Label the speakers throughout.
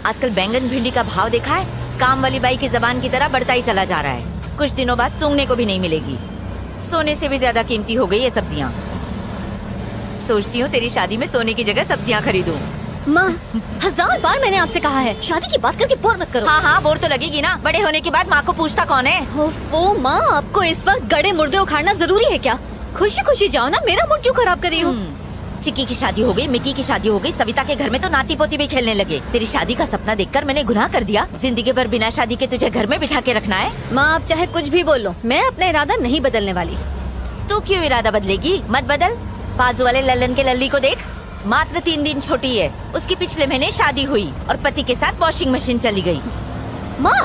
Speaker 1: आजकल बैंगन भिंडी का भाव देखा है, काम वाली बाई की जबान की तरह बढ़ता ही चला जा रहा है। कुछ दिनों बाद सूंघने को भी नहीं मिलेगी। सोने से भी ज्यादा कीमती हो गई ये सब्जियाँ। सोचती हूँ तेरी शादी में सोने की जगह सब्जियाँ खरीदूं।
Speaker 2: माँ, 1000 बार मैंने आपसे कहा है शादी की बात करके बोर मत करो।
Speaker 1: हाँ हाँ, बोर तो लगेगी ना। बड़े होने के बाद माँ को पूछता कौन है?
Speaker 2: वो माँ, आपको इस वक्त गड़े मुर्दे उखाड़ना जरूरी है क्या? खुशी खुशी जाओ ना, मेरा मूड क्यों खराब कर रही हो?
Speaker 1: चिक्की की शादी हो गई, मिक्की की शादी हो गई, सविता के घर में तो नाती पोती भी खेलने लगे। तेरी शादी का सपना देखकर मैंने गुनाह कर दिया। जिंदगी भर बिना शादी के तुझे घर में बिठा के रखना है?
Speaker 2: माँ, आप चाहे कुछ भी बोलो, मैं अपना इरादा नहीं बदलने वाली।
Speaker 1: तू क्यों इरादा बदलेगी? मत बदल। बाजू वाले लल्लन के लल्ली को देख, मात्र 3 दिन छोटी है। उसकी पिछले महीने शादी हुई और पति के साथ वॉशिंग मशीन चली गई।
Speaker 2: माँ,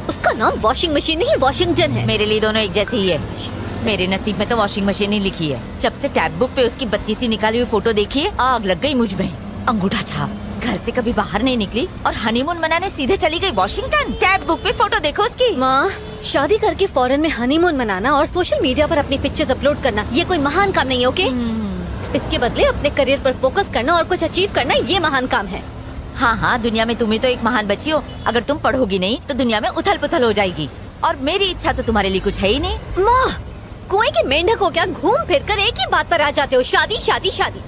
Speaker 2: उसका नाम वॉशिंग मशीन नहीं वॉशिंगटन है।
Speaker 1: मेरे लिए दोनों एक जैसे ही है। मेरे नसीब में तो वॉशिंग मशीन ही लिखी है। जब से टैब बुक पे उसकी 32 निकाली हुई फोटो देखी है, आग लग गई मुझ में। अंगूठा छाप, घर से कभी बाहर नहीं निकली और हनीमून मनाने सीधे चली गई वॉशिंगटन। टैब बुक पे फोटो देखो उसकी।
Speaker 2: माँ, शादी करके फॉरेन में हनीमून मनाना और सोशल मीडिया पर अपनी पिक्चर्स अपलोड करना, ये कोई महान काम नहीं है, ओके? इसके बदले अपने करियर पर फोकस करना और कुछ अचीव करना, ये महान काम है।
Speaker 1: हाँ हाँ, दुनिया में तुम ही तो एक महान बच्ची हो। अगर तुम पढ़ोगी नहीं तो दुनिया में उथल पुथल हो जाएगी। और मेरी इच्छा तो तुम्हारे लिए कुछ है ही नहीं।
Speaker 2: माँ, कुएं के मेंढक हो क्या? घूम फिर कर एक ही बात पर आ जाते हो, शादी शादी शादी।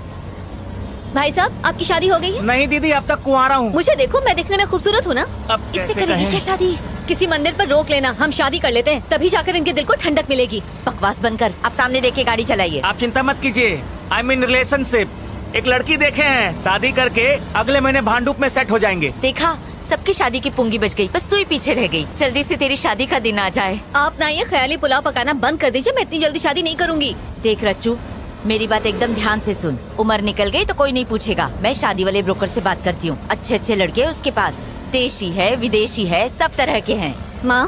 Speaker 2: भाई साहब, आपकी शादी हो गई है?
Speaker 3: नहीं दीदी, अब तक कुंवारा हूँ।
Speaker 2: मुझे देखो, मैं दिखने में खूबसूरत हूँ ना?
Speaker 3: अब
Speaker 1: इससे
Speaker 3: कैसे
Speaker 1: करेंगे
Speaker 3: कहें?
Speaker 1: क्या शादी?
Speaker 2: किसी मंदिर पर रोक लेना, हम शादी कर लेते हैं, तभी जाकर इनके दिल को ठंडक मिलेगी।
Speaker 1: बकवास बंद कर, आप सामने देख के गाड़ी चलाइए।
Speaker 3: आप चिंता मत कीजिए, आई मीन रिलेशनशिप। एक लड़की देखे हैं, शादी करके अगले महीने भांडुप में सेट हो जाएंगे।
Speaker 1: देखा, सबकी शादी की पुंगी बच गई, बस तू ही पीछे रह गई। जल्दी से तेरी शादी का दिन आ जाए।
Speaker 2: आप ना ये ख्याली पुलाव पकाना बंद कर दीजिए, मैं इतनी जल्दी शादी नहीं करूंगी।
Speaker 1: देख रच्चू, मेरी बात एकदम ध्यान से सुन। उम्र निकल गई तो कोई नहीं पूछेगा। मैं शादी वाले ब्रोकर से बात करती हूँ। अच्छे अच्छे लड़के हैं उसके पास, देशी है विदेशी है, सब तरह के हैं।
Speaker 2: माँ,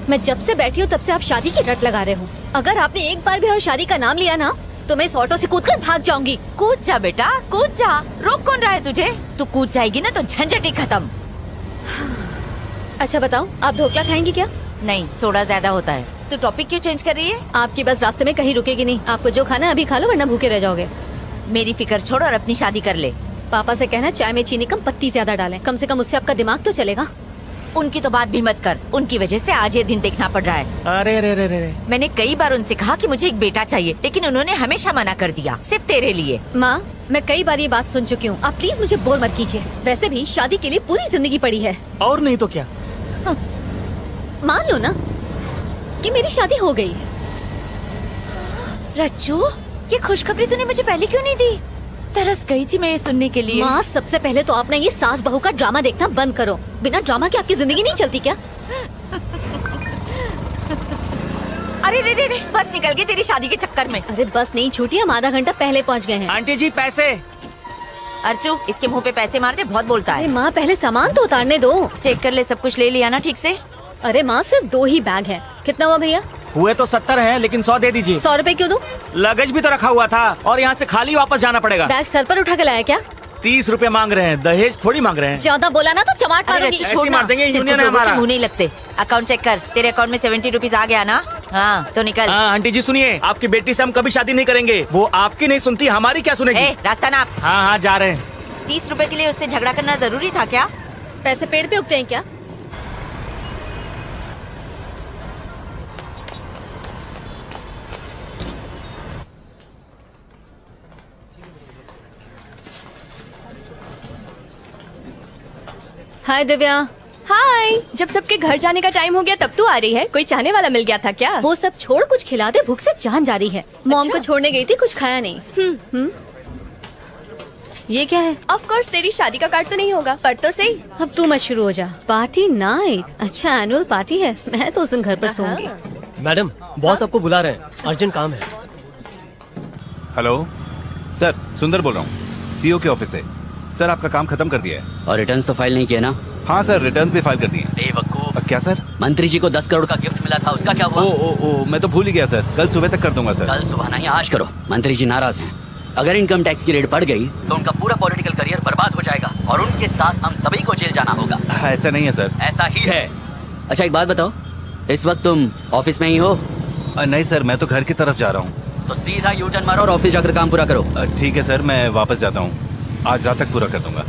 Speaker 2: मैं जब से बैठी हूँ तब से आप शादी की रट लगा रहे हो। अगर आपने एक बार भी और शादी का नाम लिया ना, तो मैं इस ऑटो से कूदकर भाग जाऊंगी।
Speaker 1: कूद जा बेटा, कूद जा। रोक कौन रहा है तुझे? तू कूद जाएगी ना तो झंझट ही खत्म।
Speaker 2: अच्छा बताओ, आप ढोकला खाएंगी क्या?
Speaker 1: नहीं, सोडा ज्यादा होता है। तू टॉपिक क्यों चेंज कर रही है?
Speaker 2: आपकी बस रास्ते में कहीं रुकेगी नहीं। आपको जो खाना है अभी खा लो, वरना भूखे रह जाओगे।
Speaker 1: मेरी फिक्र छोड़ और अपनी शादी कर ले।
Speaker 2: पापा से कहना चाय में चीनी कम, पत्ती ज्यादा डालें। कम से कम उससे आपका दिमाग तो चलेगा।
Speaker 1: उनकी तो बात भी मत कर। उनकी वजह से आज ये दिन देखना पड़ रहा है।
Speaker 3: अरे रे रे रे।
Speaker 1: मैंने कई बार उनसे कहा कि मुझे एक बेटा चाहिए, लेकिन उन्होंने हमेशा मना कर दिया, सिर्फ तेरे लिए।
Speaker 2: माँ, मैं कई बार ये बात सुन चुकी हूँ, आप प्लीज मुझे बोर मत कीजिए। वैसे भी शादी के लिए पूरी जिंदगी पड़ी है।
Speaker 3: और नहीं तो क्या।
Speaker 2: मान लो ना कि मेरी शादी हो गई है।
Speaker 1: रच्चू, ये खुशखबरी तूने मुझे पहले क्यों नहीं दी? तरस गई थी मैं ये सुनने के लिए।
Speaker 2: माँ, सबसे पहले तो आपने ये सास बहू का ड्रामा देखना बंद करो। बिना ड्रामा के आपकी जिंदगी नहीं चलती क्या?
Speaker 1: अरे रे रे रे, बस निकल गई तेरी शादी के चक्कर में।
Speaker 2: अरे बस नहीं छूटी, हम आधा घंटा पहले पहुँच गए हैं।
Speaker 3: आंटी जी पैसे।
Speaker 1: अर्चू, इसके मुंह पे पैसे मार दे, बहुत बोलता
Speaker 2: अरे
Speaker 1: है।
Speaker 2: माँ, पहले सामान तो उतारने दो।
Speaker 1: चेक कर ले, सब कुछ ले लिया ना ठीक से?
Speaker 2: अरे माँ, सिर्फ 2 ही बैग है। कितना हुआ भैया?
Speaker 3: हुए तो 70 है, लेकिन 100 दे दीजिए।
Speaker 2: 100 रुपए क्यों दूं?
Speaker 3: लगेज भी तो रखा हुआ था और यहाँ से खाली वापस जाना पड़ेगा।
Speaker 2: बैग सर पर उठा के लाया क्या?
Speaker 3: 30 रुपए मांग रहे हैं, दहेज थोड़ी मांग रहे हैं।
Speaker 2: ज्यादा बोला ना तो चमाट
Speaker 1: अरे
Speaker 2: मारूंगी।
Speaker 1: रच्चू,
Speaker 3: ऐसे
Speaker 1: छोड़
Speaker 3: ही
Speaker 1: ना।
Speaker 3: मार देंगे,
Speaker 1: चिरकुट
Speaker 3: यूनियन है
Speaker 1: लोगों के
Speaker 3: हमारा।
Speaker 1: मुंह नहीं लगते। अकाउंट चेक कर, तेरे अकाउंट में 70 रुपीज आ गया ना? हाँ तो निकल।
Speaker 3: हाँ आंटी जी सुनिए, आपकी बेटी से हम कभी शादी नहीं करेंगे। वो आपकी नहीं सुनती, हमारी क्या सुनेगी?
Speaker 1: ए, रास्ता नाप।
Speaker 3: हाँ हाँ जा रहे हैं।
Speaker 1: 30 रुपए के लिए उससे झगड़ा करना जरूरी था क्या?
Speaker 2: पैसे पेड़ पे उगते हैं क्या? हाय दिव्या।
Speaker 4: हाय, जब सबके घर जाने का टाइम हो गया तब तू आ रही है? कोई चाहने वाला मिल गया था क्या?
Speaker 2: वो सब छोड़, कुछ खिला दे, भूख से जान जा रही है। मॉम को छोड़ने गई थी, कुछ खाया नहीं। ये क्या है?
Speaker 4: ऑफ कोर्स तेरी शादी का कार्ड तो नहीं होगा, पर तो सही।
Speaker 2: अब तू मत शुरू हो जा। Party night? अच्छा, एनुअल पार्टी है। मैं तो उस दिन घर पर सोऊंगी।
Speaker 5: मैडम, बॉस आपको बुला रहे हैं, अर्जेंट काम है।
Speaker 6: हेलो सर, सुंदर बोल रहा हूँ, सीईओ के ऑफिस से। सर आपका काम खत्म कर दिया है।
Speaker 7: और रिटर्न्स तो फाइल नहीं किया ना?
Speaker 6: हाँ सर, रिटर्न भी फाइल कर दिए।
Speaker 7: बेवकूफ।
Speaker 6: क्या सर?
Speaker 7: मंत्री जी को 10 करोड़ का गिफ्ट मिला था, उसका क्या हुआ?
Speaker 6: ओ, मैं तो भूल ही गया सर। कल सुबह तक कर दूंगा सर।
Speaker 7: कल सुबह नहीं, आज करो। मंत्री जी नाराज हैं। अगर इनकम टैक्स की रेड पड़ गई तो उनका पूरा पॉलिटिकल करियर बर्बाद हो जाएगा और उनके साथ हम सभी को जेल जाना होगा।
Speaker 6: ऐसा नहीं है सर।
Speaker 7: ऐसा ही है। अच्छा एक बात बताओ, इस वक्त तुम ऑफिस में ही हो?
Speaker 6: नहीं सर, मैं तो घर की तरफ जा रहा हूँ।
Speaker 7: तो सीधा यू टर्न मारो और ऑफिस जाकर काम पूरा करो।
Speaker 6: ठीक है सर, मैं वापस जाता हूँ। आज रात तक पूरा कर दूंगा।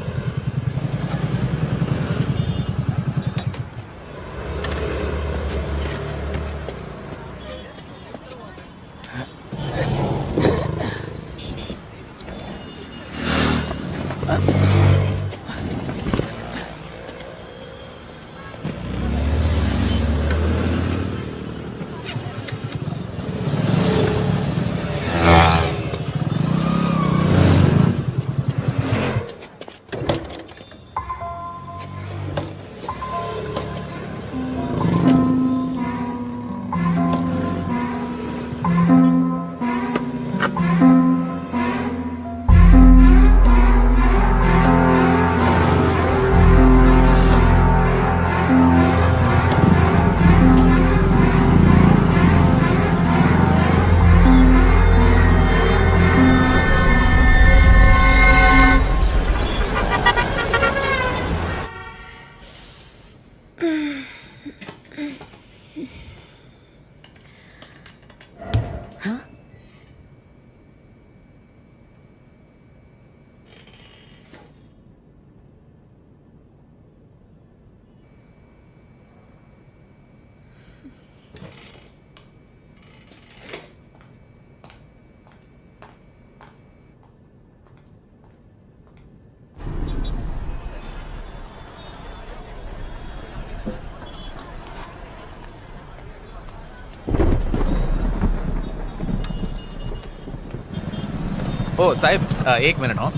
Speaker 3: ओ साहब, एक मिनट हो।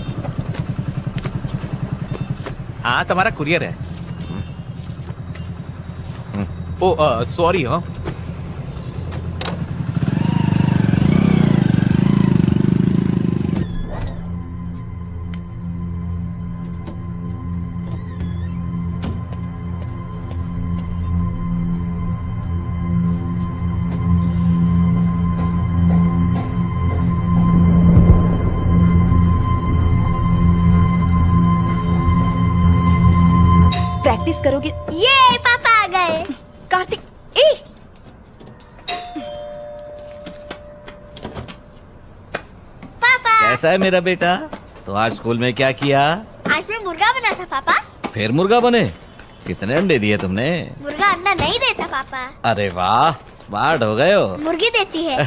Speaker 3: हाँ, तुम्हारा कुरियर है। ओ सॉरी हो।
Speaker 1: प्रैक्टिस करोगे?
Speaker 8: ये पापा आ गए।
Speaker 1: कार्तिक, ए
Speaker 8: पापा,
Speaker 9: कैसा है मेरा बेटा? तो आज स्कूल में क्या किया?
Speaker 8: आज मैं मुर्गा बना था पापा।
Speaker 9: फिर मुर्गा बने? कितने अंडे दिए तुमने?
Speaker 8: मुर्गा अंडा नहीं देता पापा,
Speaker 9: अरे वाह, स्मार्ट हो गए हो।
Speaker 8: मुर्गी देती है।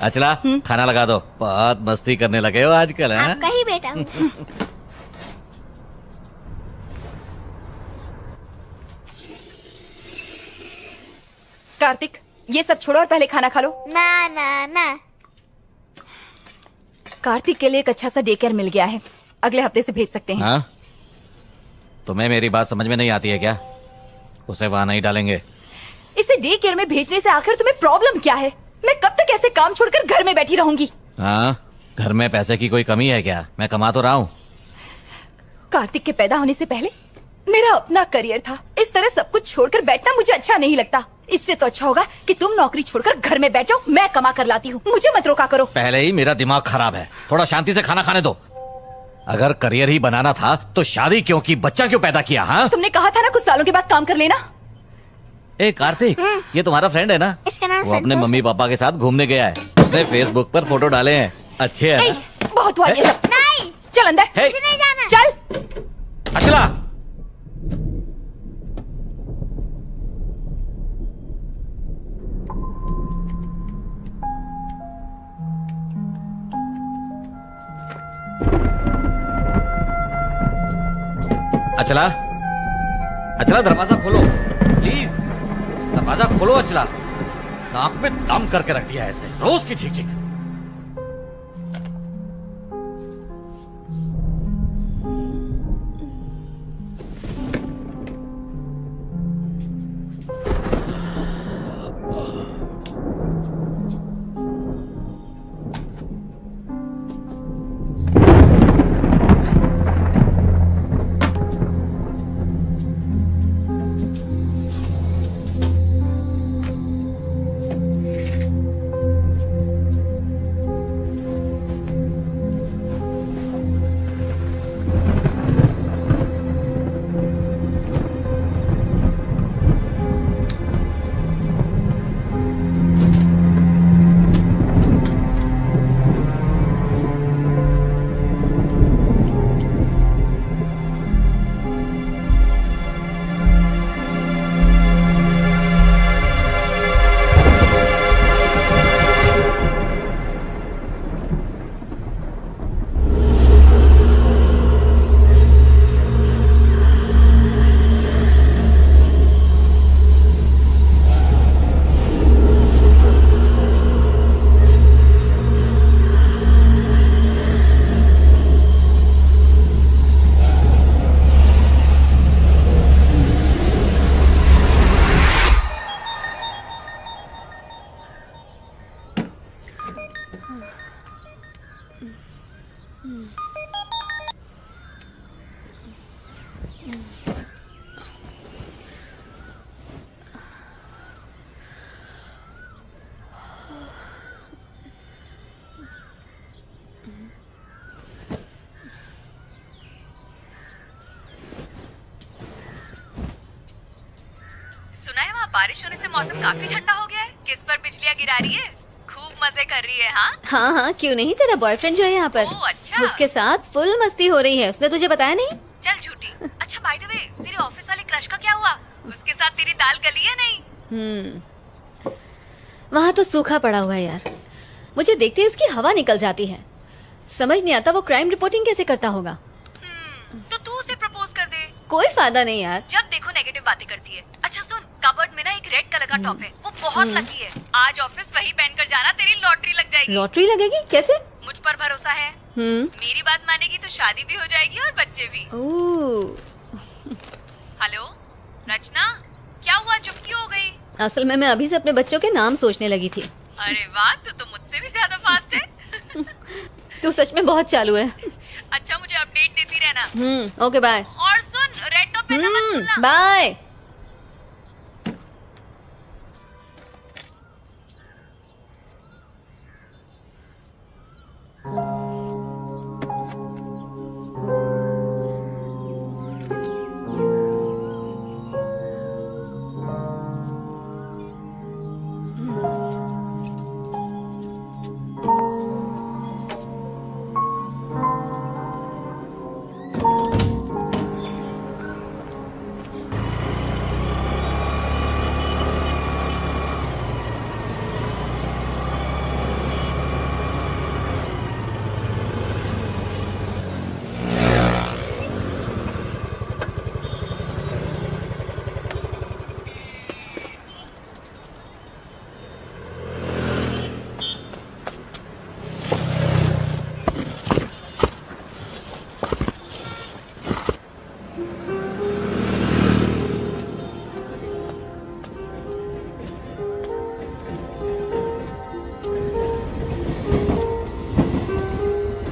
Speaker 9: अचला, खाना लगा दो। बहुत मस्ती करने लगे हो आजकल, हैं?
Speaker 8: आपका ही बेटा हूँ।
Speaker 1: कार्तिक, ये सब छोड़ो और पहले खाना खा लो।
Speaker 8: ना ना ना,
Speaker 1: कार्तिक के लिए एक अच्छा सा डे केयर मिल गया है, अगले हफ्ते से भेज सकते हैं।
Speaker 9: हाँ? तुम्हें मेरी बात समझ में नहीं आती है क्या? उसे वहां नहीं डालेंगे।
Speaker 1: इसे डे केयर में भेजने से आखिर तुम्हें प्रॉब्लम क्या है? मैं कब तक ऐसे काम छोड़कर घर में बैठी रहूंगी?
Speaker 9: हाँ, घर में पैसे की कोई कमी है क्या? मैं कमा तो रहा हूँ।
Speaker 1: कार्तिक के पैदा होने से पहले मेरा अपना करियर था। इस तरह सब कुछ छोड़कर बैठना मुझे अच्छा नहीं लगता। इससे तो अच्छा होगा कि तुम नौकरी छोड़कर घर में बैठ जाओ, मैं कमा कर लाती हूँ। मुझे मत रोका करो।
Speaker 9: पहले ही मेरा दिमाग खराब है, थोड़ा शांति से खाना खाने दो। अगर करियर ही बनाना था तो शादी क्यों की, बच्चा क्यों पैदा किया? हाँ,
Speaker 1: तुमने कहा था ना कुछ सालों के बाद काम कर लेना।
Speaker 9: ए कार्तिक, ये तुम्हारा फ्रेंड है ना?
Speaker 8: इसका नाम
Speaker 9: वो अपने
Speaker 8: संतोष
Speaker 9: मम्मी पापा के साथ घूमने गया है। उसने फेसबुक पर फोटो डाले हैं, अच्छे है
Speaker 1: ए,
Speaker 9: ना?
Speaker 1: बहुत हुआ ये सब।
Speaker 8: नहीं,
Speaker 1: चल अंदर।
Speaker 9: हे,
Speaker 8: मुझे नहीं जाना।
Speaker 1: चल।
Speaker 9: अचला, अचला, अचला दरवाजा खोलो प्लीज, दरवाजा खोलो अचला। नाक में दम करके रख दिया है इसने, रोज की झिक झिक।
Speaker 1: सुना है वहाँ बारिश होने से मौसम काफी ठंडा हो गया है। किस पर बिजलियाँ गिरा रही है? खूब मजे कर रही है। हाँ
Speaker 2: हाँ हाँ, क्यों नहीं, तेरा बॉयफ्रेंड जो है यहाँ पर,
Speaker 1: ओह, अच्छा।
Speaker 2: उसके साथ फुल मस्ती हो रही है। उसने तुझे बताया नहीं?
Speaker 1: चल झूठी। अच्छा बाय द वे, तेरे ऑफिस वाले क्रश का क्या हुआ? उसके साथ तेरी दाल गली है नहीं?
Speaker 2: वहाँ तो सूखा पड़ा हुआ है यार। मुझे देखते ही उसकी हवा निकल जाती है। समझ नहीं आता वो क्राइम रिपोर्टिंग कैसे करता होगा।
Speaker 1: तो तू उसे प्रपोज कर दे।
Speaker 2: कोई फायदा नहीं यार।
Speaker 1: जब देखो नेगेटिव बातें करती है। अच्छा सुन, कबर्ड में ना एक रेड कलर का टॉप है, वो बहुत लकी है। आज ऑफिस वही पहनकर जाना, तेरी लॉटरी लग जाएगी।
Speaker 2: लॉटरी लगेगी? कैसे?
Speaker 1: मुझ ऊपर भरोसा है। मेरी बात मानेगी तो शादी भी हो जाएगी और बच्चे भी। हेलो रचना, क्या हुआ, चुप क्यों हो गई?
Speaker 2: असल में मैं अभी से अपने बच्चों के नाम सोचने लगी थी।
Speaker 1: अरे वाह, तू तो मुझसे भी ज्यादा फास्ट है।
Speaker 2: तू सच में बहुत चालू है।
Speaker 1: अच्छा, मुझे अपडेट देती रहना।
Speaker 2: Okay bye.
Speaker 1: और सुन, रेड टॉप पहनना मत भूलना।
Speaker 2: बाय।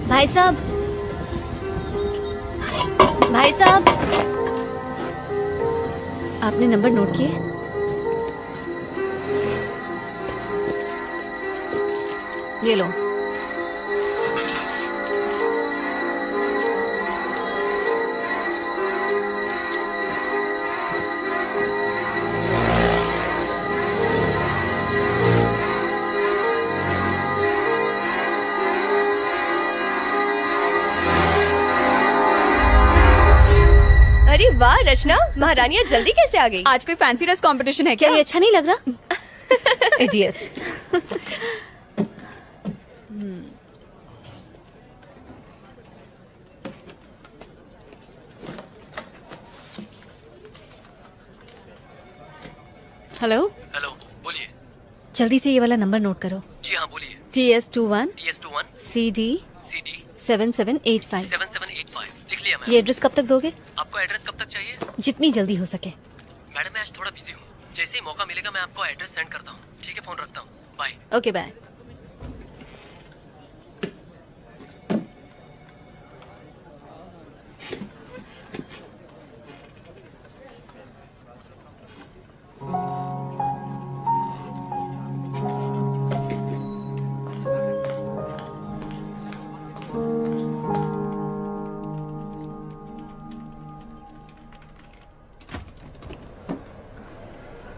Speaker 2: भाई साहब, भाई साहब, आपने नंबर नोट किए? ये लो।
Speaker 4: अरे वाह रचना, महारानियाँ जल्दी कैसे आ गई?
Speaker 1: आज कोई फैंसी ड्रेस कंपटीशन है
Speaker 2: क्या ये अच्छा नहीं लग रहा? इडियट्स। हेलो,
Speaker 5: हेलो, बोलिए।
Speaker 2: जल्दी से ये वाला नंबर नोट करो।
Speaker 5: जी हाँ, बोलिए।
Speaker 2: TS21
Speaker 5: TS21
Speaker 2: CD
Speaker 5: CD
Speaker 2: 7785।
Speaker 5: 7785 लिख लिया मैम।
Speaker 2: ये एड्रेस कब तक दोगे?
Speaker 5: आपको एड्रेस कब तक चाहिए?
Speaker 2: जितनी जल्दी हो सके।
Speaker 5: मैडम मैं आज थोड़ा बिजी हूँ, जैसे ही मौका मिलेगा मैं आपको एड्रेस सेंड करता हूँ। ठीक है, फोन रखता हूँ, bye.
Speaker 2: Okay bye.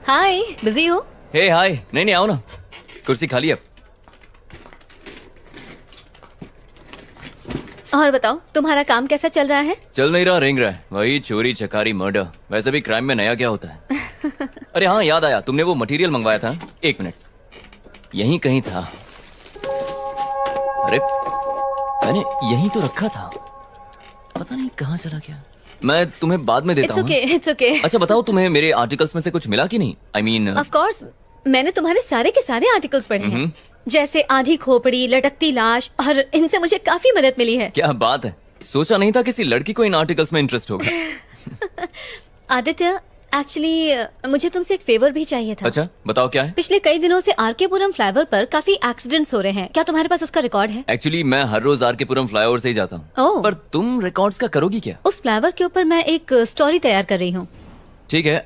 Speaker 2: Hi, busy हो?
Speaker 10: हे हाय, नहीं आओ ना, कुर्सी खाली अब।
Speaker 2: और बताओ, तुम्हारा काम कैसा चल रहा है?
Speaker 10: चल नहीं रहा, रेंग रहा है, वही चोरी चकारी मर्डर। वैसे भी क्राइम में नया क्या होता है? अरे हाँ, याद आया, तुमने वो मटेरियल मंगवाया था। एक मिनट, यहीं कहीं था। अरे मैंने यहीं तो रखा था, पता नहीं कहाँ चला गया। मैं तुम्हें बाद में देता हूँ।
Speaker 2: It's okay.
Speaker 10: अच्छा बताओ, तुम्हें मेरे आर्टिकल्स में से कुछ मिला कि नहीं? आई मीन
Speaker 2: ऑफ कोर्स, मैंने तुम्हारे सारे के सारे आर्टिकल्स पढ़े हैं, जैसे आधी खोपड़ी, लटकती लाश, और इनसे मुझे काफी मदद मिली है।
Speaker 10: क्या बात है, सोचा नहीं था किसी लड़की को इन आर्टिकल्स में इंटरेस्ट होगा।
Speaker 2: आदित्य, एक्चुअली मुझे तुमसे एक फेवर भी चाहिए था।
Speaker 10: अच्छा बताओ, क्या है?
Speaker 2: पिछले कई दिनों से आरकेपुरम फ्लाईओवर पर काफी एक्सीडेंट्स हो रहे हैं, क्या तुम्हारे पास उसका रिकॉर्ड है?
Speaker 10: एक्चुअली मैं हर रोज आरकेपुरम फ्लाईओवर से ही जाता हूँ।
Speaker 2: ओह।
Speaker 10: पर तुम रिकॉर्ड्स का करोगी क्या?
Speaker 2: उस फ्लाईओवर के ऊपर मैं एक स्टोरी तैयार कर रही हूँ।
Speaker 10: ठीक है,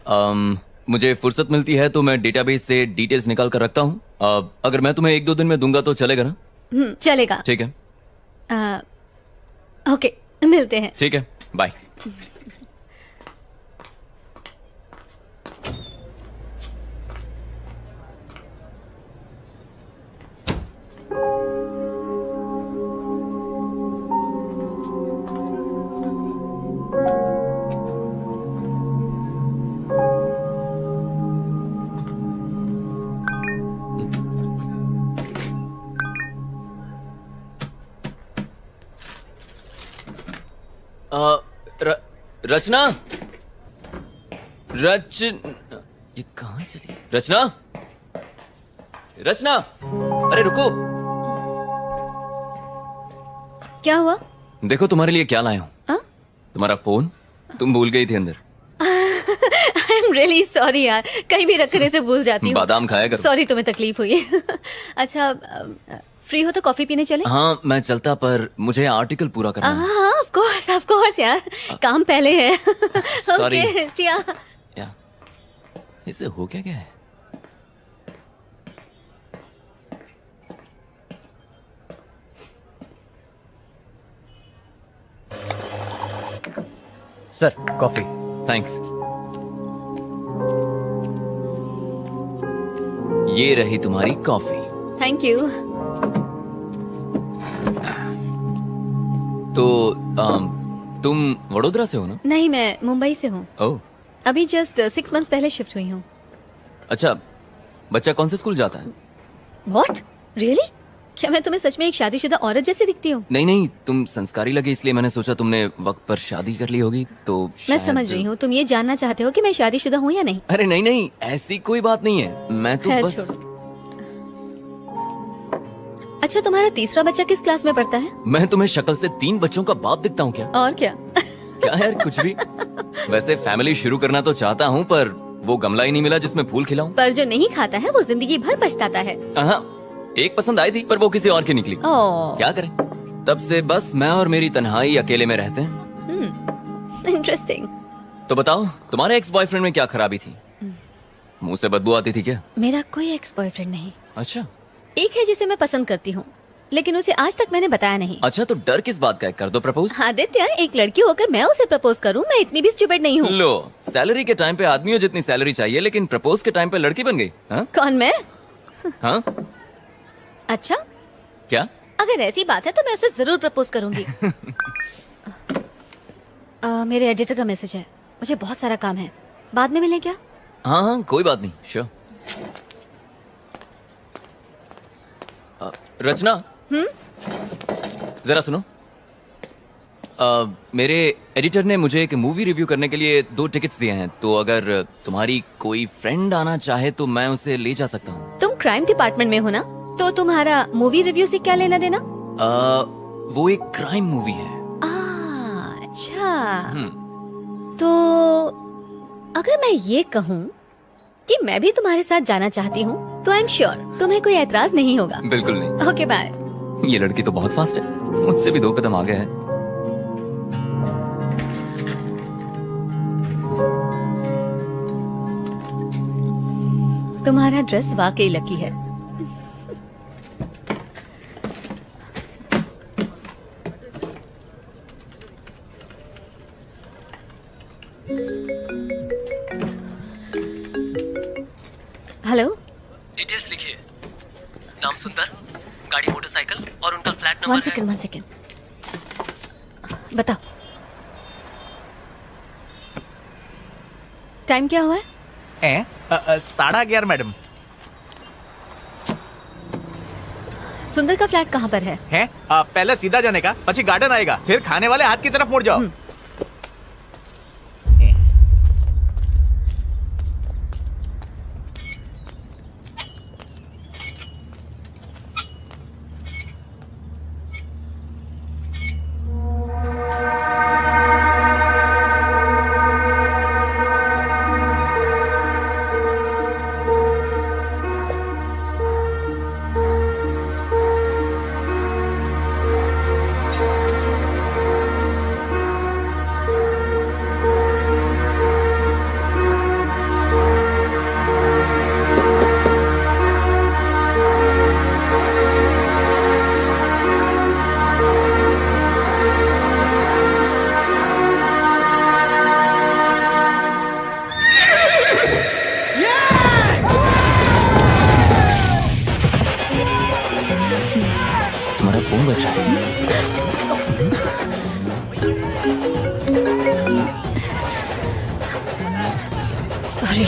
Speaker 10: मुझे फुर्सत मिलती है तो मैं डेटाबेस से डिटेल्स निकाल कर रखता हूँ। अगर मैं तुम्हें 1-2 दिन में दूंगा तो चलेगा ना?
Speaker 2: चलेगा।
Speaker 10: ठीक है।
Speaker 2: ओके, मिलते हैं।
Speaker 10: ठीक है, बाय। रचना, ये कहाँ चली? रचना, रचना, अरे रुको।
Speaker 2: क्या हुआ?
Speaker 10: देखो तुम्हारे लिए क्या लाया हूँ।
Speaker 2: हाँ?
Speaker 10: तुम्हारा फोन तुम भूल गई थी अंदर।
Speaker 2: आई एम रियली सॉरी यार, कहीं भी रखने से भूल जाती हूँ।
Speaker 10: बादाम खाया करो।
Speaker 2: सॉरी तुम्हें तकलीफ हुई। अच्छा, फ्री हो तो कॉफी पीने चले?
Speaker 10: हाँ मैं चलता, पर मुझे आर्टिकल पूरा करना है।
Speaker 2: हाँ ऑफ कोर्स यार, काम पहले है।
Speaker 10: Sorry.
Speaker 2: ओके सिया।
Speaker 10: या इसे हो क्या गया है?
Speaker 3: Sir coffee.
Speaker 10: थैंक्स। ये रही तुम्हारी कॉफी।
Speaker 2: Thank you.
Speaker 10: तो तुम वडोदरा से हो ना?
Speaker 2: नहीं, मैं मुंबई से हूँ।
Speaker 10: ओह
Speaker 2: अभी जस्ट 6 मंथ्स पहले शिफ्ट हुई हूँ।
Speaker 10: अच्छा, बच्चा कौन से स्कूल जाता है?
Speaker 2: व्हाट? रियली? क्या मैं तुम्हें सच में एक शादीशुदा औरत जैसी दिखती हूँ?
Speaker 10: नहीं नहीं, तुम संस्कारी लगे इसलिए मैंने सोचा तुमने वक्त पर शादी कर ली होगी तो
Speaker 2: मैं
Speaker 10: शायद...
Speaker 2: समझ रही हूँ, तुम ये जानना चाहते हो कि मैं शादीशुदा हूँ या नहीं?
Speaker 10: अरे नहीं नहीं, ऐसी कोई बात नहीं है। मैं तो
Speaker 2: खैर,
Speaker 10: बस...
Speaker 2: छोड़ो। अच्छा, तुम्हारा तीसरा बच्चा किस क्लास में पढ़ता है?
Speaker 10: मैं तुम्हें शक्ल से 3 बच्चों का बाप दिखता हूँ क्या?
Speaker 2: और क्या?
Speaker 10: क्या यार, कुछ भी। वैसे फैमिली शुरू करना तो चाहता हूँ, पर वो गमला ही नहीं मिला जिसमें फूल खिलाऊं।
Speaker 2: पर जो नहीं खाता है वो जिंदगी भर पछताता है।
Speaker 10: हाँ, एक पसंद आई थी पर वो किसी और की निकली।
Speaker 2: ओह,
Speaker 10: क्या करें, तब से बस मैं और मेरी तन्हाई अकेले में रहते हैं।
Speaker 2: इंटरेस्टिंग।
Speaker 10: तो बताओ, तुम्हारे एक्स बॉयफ्रेंड में क्या खराबी थी? मुंह से बदबू आती थी क्या?
Speaker 2: मेरा कोई एक्स बॉयफ्रेंड नहीं।
Speaker 10: अच्छा
Speaker 2: एक है जिसे मैं पसंद करती हूँ, लेकिन उसे आज तक मैंने बताया नहीं।
Speaker 10: अच्छा, तो डर किस बात का है? कर दो प्रपोज।
Speaker 2: आदित्य, एक लड़की होकर मैं उसे प्रपोज करूँ? मैं इतनी भी स्टूपिड नहीं हूँ।
Speaker 10: लो, सैलरी के टाइम पे आदमियों जितनी सैलरी चाहिए, लेकिन प्रपोज के टाइम पे लड़की बन गई। हाँ
Speaker 2: कौन, मैं?
Speaker 10: हाँ,
Speaker 2: अच्छा,
Speaker 10: क्या?
Speaker 2: अगर ऐसी बात है तो मैं उसे जरूर प्रपोज करूंगी। मेरे एडिटर का मैसेज है, मुझे बहुत सारा काम है, बाद में मिलें क्या?
Speaker 10: हाँ हाँ, कोई बात नहीं, श्योर। रचना, जरा सुनो। मेरे एडिटर ने मुझे एक मूवी रिव्यू करने के लिए 2 टिकट्स दिए हैं, तो अगर तुम्हारी कोई फ्रेंड आना चाहे तो मैं उसे ले जा सकता हूँ।
Speaker 2: तुम क्राइम डिपार्टमेंट में हो ना, तो तुम्हारा मूवी रिव्यू से क्या लेना देना?
Speaker 10: वो एक क्राइम मूवी है।
Speaker 2: अच्छा, तो अगर मैं ये कहूँ कि मैं भी तुम्हारे साथ जाना चाहती हूँ तो आई एम श्योर तुम्हें कोई ऐतराज नहीं होगा।
Speaker 10: बिल्कुल नहीं।
Speaker 2: Okay bye.
Speaker 10: ये लड़की तो बहुत फास्ट है, मुझसे भी 2 कदम आगे है।
Speaker 2: तुम्हारा ड्रेस वाकई लकी है। हेलो,
Speaker 5: डिटेल्स लिखिए। नाम सुंदर, गाड़ी मोटरसाइकिल और उनका फ्लैट
Speaker 2: वन
Speaker 5: नंबर है।
Speaker 2: सेकेंड। बताओ, टाइम क्या हुआ है?
Speaker 3: 11:30 मैडम।
Speaker 2: सुंदर का फ्लैट कहाँ पर है?
Speaker 3: पहले सीधा जाने का, પછી गार्डन आएगा, फिर खाने वाले हाथ की तरफ मुड़ जाओ।
Speaker 10: तुम्हारा फोन बज रहा है।
Speaker 2: Sorry.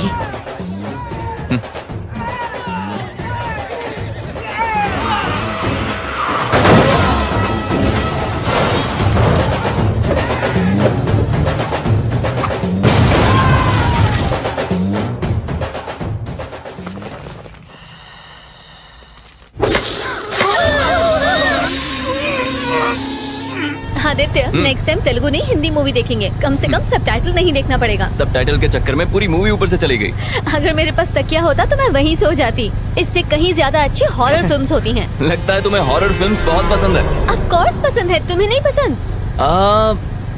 Speaker 2: Aditya next time Telugu नहीं हिंदी मूवी देखेंगे, कम से कम सबटाइटल नहीं देखना पड़ेगा।
Speaker 10: सबटाइटल के चक्कर में पूरी मूवी ऊपर से चली गई।
Speaker 2: अगर मेरे पास तकिया होता तो मैं वहीं सो जाती। इससे कहीं ज्यादा अच्छी हॉरर फिल्म्स होती हैं।
Speaker 10: लगता है तुम्हें हॉरर फिल्म्स बहुत पसंद है।
Speaker 2: ऑफ कोर्स पसंद है, तुम्हें नहीं पसंद?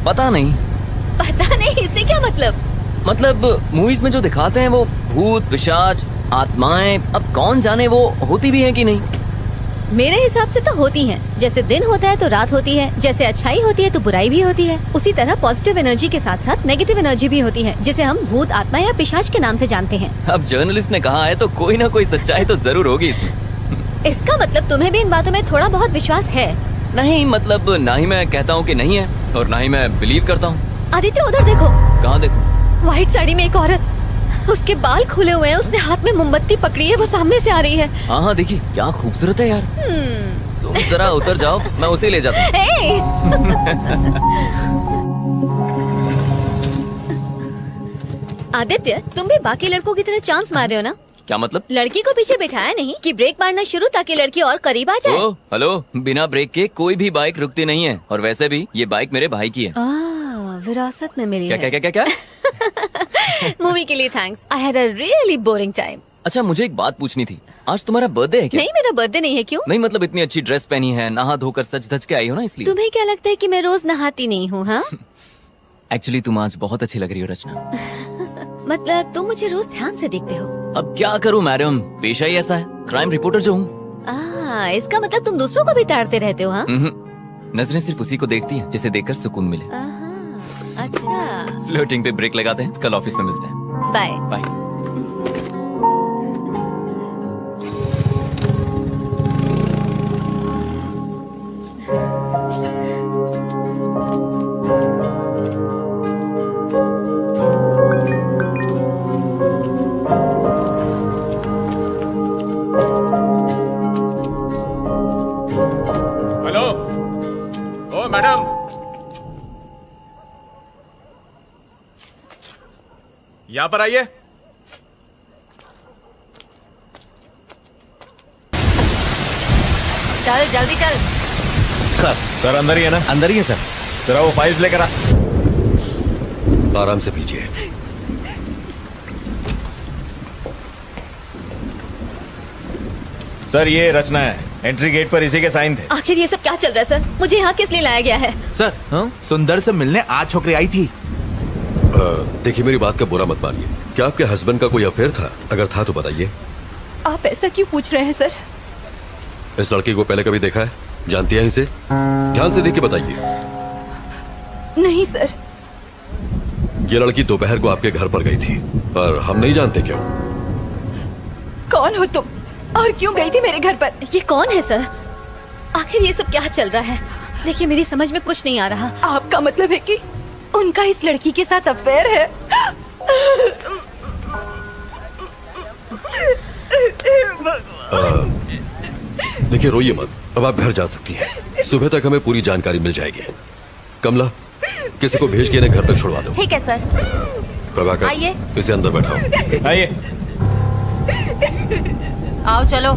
Speaker 10: पता नहीं।
Speaker 2: पता नहीं इससे क्या
Speaker 10: मतलब मूवीज में जो दिखाते हैं वो भूत पिशाच आत्माएं, अब कौन जाने वो होती भी हैं कि नहीं।
Speaker 2: मेरे हिसाब से तो होती हैं। जैसे दिन होता है तो रात होती है, जैसे अच्छाई होती है तो बुराई भी होती है, उसी तरह पॉजिटिव एनर्जी के साथ साथ नेगेटिव एनर्जी भी होती है, जिसे हम भूत आत्मा या पिशाच के नाम से जानते हैं।
Speaker 10: अब जर्नलिस्ट ने कहा है तो कोई ना कोई सच्चाई तो जरूर होगी इसमें।
Speaker 2: इसका मतलब तुम्हें भी इन बातों में थोड़ा बहुत विश्वास है?
Speaker 10: नहीं, मतलब ना ही मैं कहता हूँ कि नहीं है और ना ही मैं बिलीव करता हूँ।
Speaker 2: आदित्य उधर देखो।
Speaker 10: कहाँ देखो?
Speaker 2: व्हाइट साड़ी में एक औरत, उसके बाल खुले हुए हैं, उसने हाथ में मोमबत्ती पकड़ी है, वो सामने से आ रही है।
Speaker 10: हाँ देखिए क्या खूबसूरत है यार। तुम जरा उतर जाओ, मैं उसे ले जाता हूँ।
Speaker 2: आदित्य तुम भी बाकी लड़कों की तरह चांस मार रहे हो ना?
Speaker 10: क्या मतलब?
Speaker 2: लड़की को पीछे बिठाया नहीं कि ब्रेक मारना शुरू ताकि लड़की और करीब आ जाए।
Speaker 10: ओ, हेलो, बिना ब्रेक के कोई भी बाइक रुकती नहीं है और वैसे भी ये बाइक मेरे भाई की है।
Speaker 2: विरासत में मिली
Speaker 10: क्या
Speaker 2: है।
Speaker 10: क्या क्या क्या क्या?
Speaker 2: मूवी के लिए thanks. I had a really boring time.
Speaker 10: अच्छा मुझे एक बात पूछनी थी, आज तुम्हारा बर्थडे है क्या?
Speaker 2: नहीं मेरा बर्थडे नहीं है। क्यों?
Speaker 10: नहीं मतलब इतनी अच्छी ड्रेस पहनी है, नहा धोकर सज धज के आई हो ना इसलिए।
Speaker 2: तुम्हें क्या लगता है कि मैं रोज नहाती नहीं हूँ? हाँ
Speaker 10: एक्चुअली तुम आज बहुत अच्छी लग रही हो रचना।
Speaker 2: मतलब तुम मुझे रोज ध्यान से देखते हो?
Speaker 10: अब क्या करूं मैडम, पेशा ही ऐसा है, क्राइम रिपोर्टर जो हूँ।
Speaker 2: इसका मतलब तुम दूसरों को भी ताड़ते रहते हो? हाँ
Speaker 10: नजरें सिर्फ उसी को देखती हैं जिसे देखकर सुकून मिले।
Speaker 2: अच्छा
Speaker 10: फ्लर्टिंग पे ब्रेक लगाते हैं, कल ऑफिस में मिलते हैं।
Speaker 2: Bye
Speaker 10: bye.
Speaker 3: हेलो, ओ मैडम, यहाँ पर आइए।
Speaker 1: चल जल्दी चल।
Speaker 3: सर अंदर ही है ना?
Speaker 9: अंदर ही है सर।
Speaker 3: जरा वो फाइल्स लेकर आ।
Speaker 11: आराम से पीजिए।
Speaker 3: सर ये रचना है, एंट्री गेट पर इसी के साइन थे।
Speaker 2: आखिर ये सब क्या चल रहा है सर? मुझे यहाँ किस लिए लाया गया है?
Speaker 3: सर सुंदर से मिलने आज छोकरी आई थी।
Speaker 11: देखिए मेरी बात का बुरा मत मानिए। क्या आपके हस्बैंड का कोई अफेयर था? अगर था तो बताइए।
Speaker 1: आप ऐसा क्यों पूछ रहे हैं सर?
Speaker 11: इस लड़की को पहले कभी देखा है? जानती है इसे? ध्यान से देख के बताइए।
Speaker 1: नहीं सर।
Speaker 11: ये लड़की दोपहर को आपके घर पर गई थी, पर हम नहीं जानते क्यों।
Speaker 1: कौन हो तुम और क्यों गई थी मेरे घर पर?
Speaker 2: ये कौन है सर? आखिर ये सब क्या चल रहा है? देखिए मेरी समझ में कुछ नहीं आ रहा।
Speaker 1: आपका मतलब है कि उनका इस लड़की के साथ अफेयर है?
Speaker 11: देखिए रोइए मत, अब आप घर जा सकती हैं। सुबह तक हमें पूरी जानकारी मिल जाएगी। कमला किसी को भेज के इन्हें घर तक छुड़वा दो।
Speaker 1: ठीक है सर।
Speaker 11: प्रभाकर
Speaker 1: आइए।
Speaker 11: इसे अंदर बैठाओ।
Speaker 3: आइए।
Speaker 1: आओ चलो।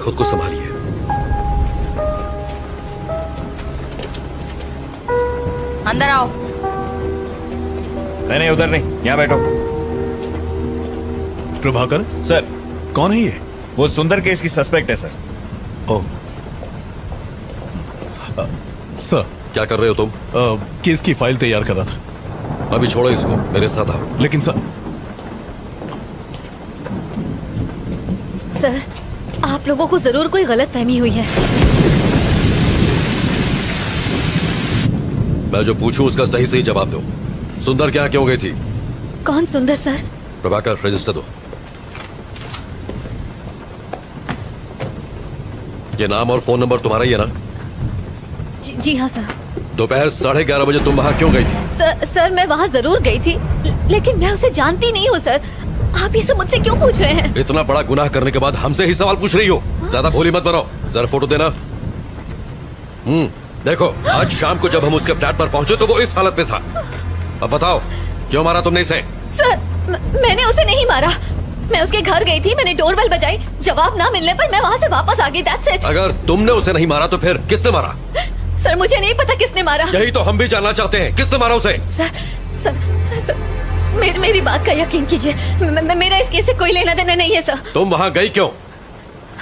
Speaker 11: खुद को संभालिए।
Speaker 1: अंदर आओ।
Speaker 3: नहीं उधर नहीं, यहाँ बैठो।
Speaker 6: प्रभाकर
Speaker 3: सर
Speaker 6: कौन है ये?
Speaker 3: वो सुंदर केस की सस्पेक्ट है सर।
Speaker 6: ओ सर
Speaker 11: क्या कर रहे हो तुम?
Speaker 6: केस की फाइल तैयार कर रहा था।
Speaker 11: अभी छोड़ो इसको, मेरे साथ आओ।
Speaker 6: लेकिन सर
Speaker 2: सर आप लोगों को जरूर कोई गलत फहमी हुई है।
Speaker 11: मैं जो पूछूं उसका सही सही जवाब दो। सुंदर क्या क्यों गई थी?
Speaker 2: कौन सुंदर सर?
Speaker 11: प्रभाकर रजिस्टर दो। ये नाम और फोन नंबर तुम्हारा ही है ना?
Speaker 2: जी हाँ सर।
Speaker 11: दोपहर 11:30 बजे तुम वहां क्यों गई थी?
Speaker 2: सर मैं वहाँ जरूर गई थी, लेकिन मैं उसे जानती नहीं हूँ सर। आप ये सब मुझसे क्यों पूछ रहे हैं?
Speaker 11: इतना बड़ा गुनाह करने के बाद हमसे ही सवाल पूछ रही हो? ज्यादा भोली मत बनो। जरा फोटो देना। देखो आज शाम को जब हम उसके फ्लैट पर पहुंचे तो वो इस हालत में था। अब बताओ क्यों मारा तुमने इसे?
Speaker 2: सर मैंने उसे नहीं मारा। मैं उसके घर गई थी, मैंने डोरबेल बजाई, जवाब ना मिलने पर मैं वहाँ से वापस आ गई। That's it.
Speaker 11: अगर तुमने उसे नहीं मारा तो फिर किसने मारा?
Speaker 2: सर मुझे नहीं पता किसने मारा।
Speaker 11: यही तो हम भी जानना चाहते हैं, किसने मारा उसे?
Speaker 2: सर मेरी बात का यकीन कीजिए, मेरा इस केस से कोई लेना देना नहीं है सर।
Speaker 11: तुम वहाँ गई क्यों?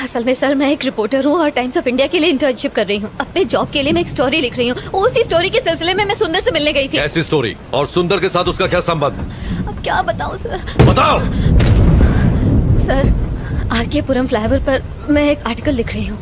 Speaker 2: असल में सर मैं एक रिपोर्टर हूँ और टाइम्स ऑफ इंडिया के लिए इंटर्नशिप कर रही हूँ। अपने जॉब के लिए मैं एक स्टोरी लिख रही हूँ। उसी स्टोरी के सिलसिले में मैं सुंदर से मिलने गई थी।
Speaker 11: कैसी स्टोरी? और सुंदर के साथ उसका क्या संबंध?
Speaker 2: अब क्या बताऊँ सर?
Speaker 11: बताओ।
Speaker 2: सर आरके पुरम फ्लाईओवर पर मैं एक आर्टिकल लिख रही हूँ।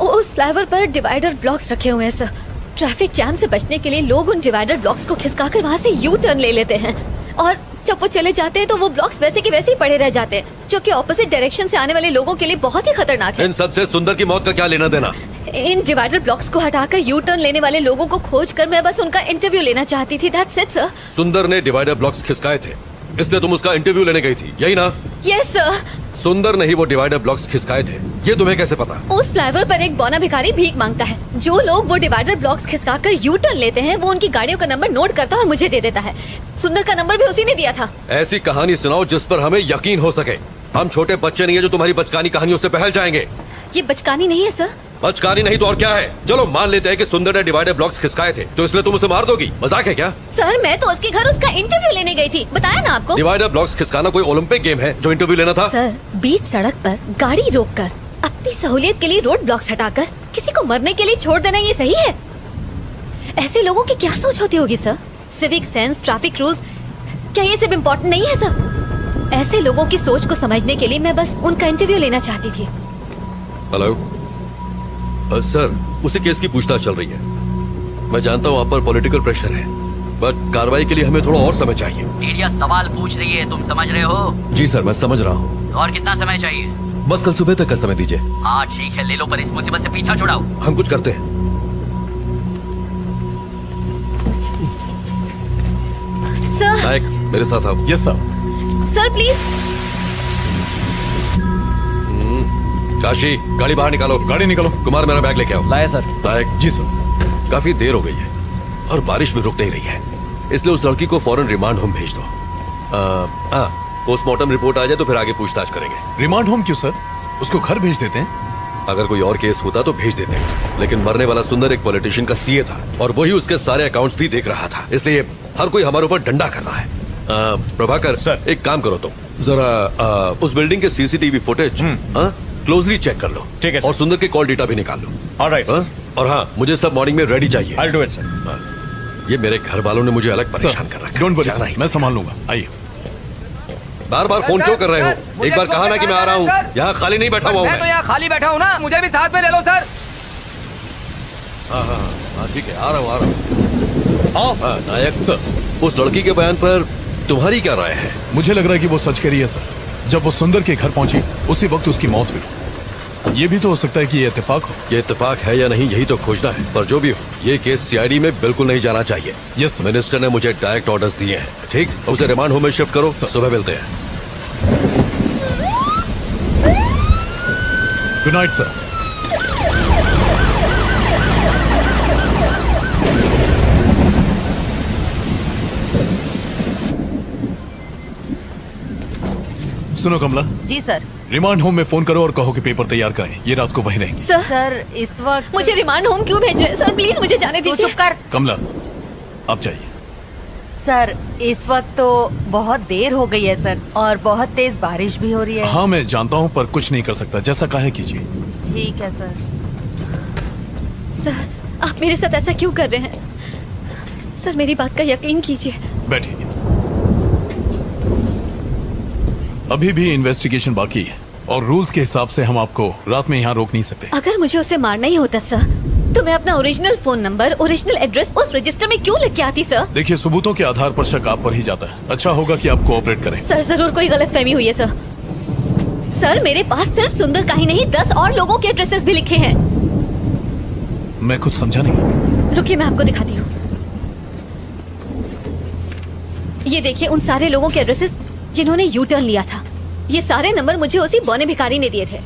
Speaker 2: उस फ्लाईओवर पर डिवाइडर ब्लॉक्स रखे हुए हैं सर। ट्रैफिक जैम से बचने के लिए लोग उन डिवाइडर ब्लॉक्स को खिसकाकर वहाँ से यू टर्न ले लेते हैं और जब वो चले जाते हैं तो वो ब्लॉक्स वैसे के वैसे ही पड़े रह जाते हैं, जो कि ऑपोजिट डायरेक्शन से आने वाले लोगों के लिए बहुत ही खतरनाक है।
Speaker 11: इन सब से सुंदर की मौत का क्या लेना देना?
Speaker 2: इन डिवाइडर ब्लॉक्स को हटाकर यू टर्न लेने वाले लोगों को खोज कर मैं बस उनका इंटरव्यू लेना चाहती थी। That's it sir.
Speaker 11: सुंदर ने डिवाइडर ब्लॉक्स खिसकाए थे, इसलिए तुम उसका इंटरव्यू लेने गई थी, यही ना?
Speaker 2: Yes sir.
Speaker 11: सुंदर ने ही वो डिवाइडर ब्लॉक्स खिसकाए थे, ये तुम्हें कैसे पता?
Speaker 2: उस फ्लाईओवर पर एक बौना भिखारी भीख मांगता है। जो लोग वो डिवाइडर ब्लॉक्स खिसकाकर यू टर्न लेते हैं वो उनकी गाड़ियों का नंबर नोट करता है और मुझे दे देता है। सुंदर का नंबर भी उसी ने दिया था।
Speaker 11: ऐसी कहानी सुनाओ जिस पर हमें यकीन हो सके। हम छोटे बच्चे नहीं है जो तुम्हारी बचकानी कहानियों से बहल जाएंगे।
Speaker 2: ये बचकानी नहीं है सर।
Speaker 11: बचकानी नहीं तो और क्या है? चलो मान लेते हैं कि सुंदर ने डिवाइडर ब्लॉक्स खिसकाए थे, तो इसलिए तुम उसे मार दोगी? मजाक है क्या?
Speaker 2: सर मैं तो उसके घर उसका इंटरव्यू लेने गई थी, बताया ना आपको।
Speaker 11: डिवाइडर ब्लॉक्स खिसकाना कोई ओलंपिक गेम है जो इंटरव्यू लेना था?
Speaker 2: सर बीच सड़क पर गाड़ी रोककर अपनी सहूलियत के लिए रोड ब्लॉक्स हटाकर किसी को मरने के लिए छोड़ देना ये सही है? ऐसे लोगों की क्या सोच होती होगी sir? Civic sense, traffic rules, क्या ये सब इम्पोर्टेंट नहीं है सर? ऐसे लोगों की सोच को समझने के लिए मैं बस उनका इंटरव्यू लेना चाहती थी।
Speaker 11: हेलो सर, उसी केस की पूछताछ चल रही है। मैं जानता हूँ आप पर पॉलिटिकल प्रेशर है, बट कार्रवाई के लिए हमें थोड़ा और समय चाहिए।
Speaker 7: मीडिया सवाल पूछ रही है, तुम समझ रहे हो?
Speaker 11: जी सर, मैं समझ रहा हूँ।
Speaker 7: और कितना समय चाहिए?
Speaker 11: बस कल सुबह तक का समय दीजिए।
Speaker 7: हाँ ठीक है, ले लो, पर इस मुसीबत से पीछा छुड़ाओ।
Speaker 11: हम कुछ करते हैं।
Speaker 2: सर।
Speaker 11: नायक मेरे साथ आओ।
Speaker 6: Yes sir.
Speaker 2: Sir please.
Speaker 11: Kashi गाड़ी बाहर निकालो।
Speaker 6: गाड़ी निकालो।
Speaker 11: कुमार मेरा बैग लेके आओ।
Speaker 3: लाया सर।
Speaker 11: नायक।
Speaker 6: जी सर।
Speaker 11: काफी देर हो गई है और बारिश भी रुक नहीं रही है, इसलिए उस लड़की को फौरन रिमांड होम भेज दो। पोस्टमार्टम रिपोर्ट आ जाए तो फिर आगे पूछताछ करेंगे।
Speaker 6: रिमांड होम क्यों सर? उसको घर भेज देते हैं।
Speaker 11: अगर कोई और केस होता तो भेज देते, लेकिन मरने वाला सुंदर एक पॉलिटिशियन का सीए था और वही उसके सारे अकाउंट्स भी देख रहा था, इसलिए हर कोई हमारे ऊपर डंडा कर रहा है। प्रभाकर
Speaker 6: सर,
Speaker 11: एक काम करो तुम जरा उस बिल्डिंग के सीसीटीवी फुटेज क्लोजली चेक कर लो।
Speaker 3: ठीक है सर।
Speaker 11: और सुंदर के कॉल डेटा भी निकाल लो।
Speaker 3: Alright sir.
Speaker 11: और हाँ, मुझे सब मॉर्निंग में रेडी चाहिए।
Speaker 3: I'll do it, sir.
Speaker 11: ये मेरे घर वालों ने मुझे अलग परेशान कर रखा।
Speaker 6: डोंट वरी
Speaker 11: जाना
Speaker 6: सर,
Speaker 11: ही
Speaker 6: मैं संभाल लूंगा। आइए।
Speaker 11: बार बार फोन क्यों कर रहे हो? एक बार कहा ना कि मैं आ रहा हूँ। यहाँ खाली नहीं बैठा हुआ हूँ
Speaker 3: मैं तो यहाँ खाली बैठा हूँ ना, मुझे भी साथ में ले लो सर।
Speaker 11: हाँ ठीक है, आ रहा हूँ। हाँ नायक सर, उस लड़की के बयान पर तुम्हारी क्या राय है?
Speaker 6: मुझे लग रहा है कि वो सच कह रही है सर। जब वो सुंदर के घर पहुंची उसी वक्त उसकी मौत हुई। ये भी तो हो सकता है कि ये इत्तेफाक हो।
Speaker 11: ये इत्तेफाक है या नहीं, यही तो खोजना है। पर जो भी हो, ये केस सीआईडी में बिल्कुल नहीं जाना चाहिए।
Speaker 6: यस
Speaker 11: मिनिस्टर ने मुझे डायरेक्ट ऑर्डर्स दिए हैं। ठीक, उसे रिमांड होम में शिफ्ट करो। सुबह मिलते हैं।
Speaker 6: Good night sir. सुनो कमला।
Speaker 1: जी सर।
Speaker 6: रिमांड होम में फोन करो और कहो कि पेपर तैयार करें। ये रात को वहीं रहेंगे।
Speaker 2: सर
Speaker 1: इस वक्त
Speaker 2: मुझे रिमांड होम क्यों भेज रहे हैं सर? प्लीज मुझे जाने
Speaker 1: तू
Speaker 2: दीजिए।
Speaker 1: चुप कर।
Speaker 6: कमला आप जाइए।
Speaker 1: सर इस वक्त तो बहुत देर हो गई है सर, और बहुत तेज बारिश भी हो रही है।
Speaker 6: हाँ मैं जानता हूँ, पर कुछ नहीं कर सकता। जैसा कहे कीजिए।
Speaker 1: ठीक है सर।
Speaker 2: सर आप मेरे साथ ऐसा क्यों कर रहे हैं? सर मेरी बात का यकीन कीजिए।
Speaker 6: बैठिए। अभी भी इन्वेस्टिगेशन बाकी है और रूल्स के हिसाब से हम आपको रात में यहाँ रोक नहीं सकते।
Speaker 2: अगर मुझे उसे मारना ही होता सर, तो मैं अपना original phone number, original address उस रजिस्टर में क्यों लिख के आती सर?
Speaker 6: देखिए, सबूतों के आधार पर शक आप पर ही जाता है। अच्छा होगा कि आप कोऑपरेट करें।
Speaker 2: सर जरूर कोई गलतफहमी हुई है सर। सर मेरे पास सिर्फ सुंदर का ही नहीं 10 और लोगों के एड्रेसेस भी लिखे हैं।
Speaker 6: मैं कुछ समझा नहीं।
Speaker 2: रुकिए मैं आपको दिखाती हूँ। ये देखिए उन सारे लोगों के एड्रेसेस जिन्होंने यू टर्न लिया था। ये सारे नंबर मुझे उसी बौने भिखारी ने दिए थे।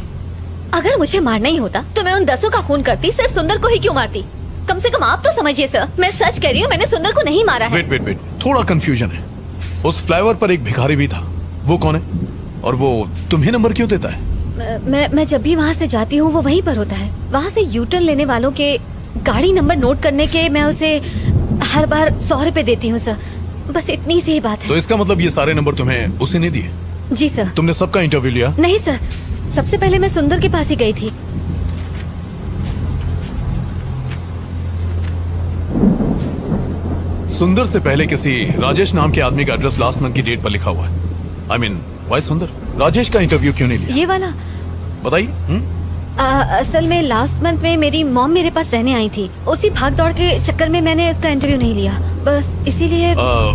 Speaker 2: अगर मुझे मारना ही होता तो मैं उन 10 का खून करती, सिर्फ सुंदर को ही क्यों मारती? कम से कम आप तो समझिए सर, मैं सच कह रही हूँ, मैंने सुंदर को नहीं मारा है।
Speaker 6: वेट, थोड़ा कंफ्यूजन है। उस फ्लाईओवर पर एक भिखारी भी था
Speaker 12: वो कौन है और वो तुम्हें नंबर क्यों देता है?
Speaker 2: मैं जब भी वहाँ से जाती हूँ वो वहीं पर होता है। वहाँ से यूटर्न लेने वालों के गाड़ी नंबर नोट करने के मैं उसे हर बार 100 रुपए देती हूँ सर। बस इतनी सी ही बात
Speaker 12: तो
Speaker 2: है।
Speaker 12: इसका मतलब ये सारे नंबर तुम्हें उसे नहीं दिए?
Speaker 2: जी सर।
Speaker 12: तुमने सबका इंटरव्यू लिया?
Speaker 2: नहीं सर, सबसे पहले मैं सुंदर के पास ही गई थी।
Speaker 12: सुंदर से पहले किसी राजेश नाम के आदमी का एड्रेस लास्ट मंथ की डेट पर लिखा हुआ है। आई मीन वाई सुंदर? राजेश का इंटरव्यू क्यों नहीं लिया?
Speaker 2: ये वाला
Speaker 12: बताइए।
Speaker 2: असल में लास्ट मंथ में मेरी मॉम मेरे पास रहने आई थी। उसी भाग दौड़ के चक्कर में मैंने उसका इंटरव्यू नहीं लिया, बस इसीलिए।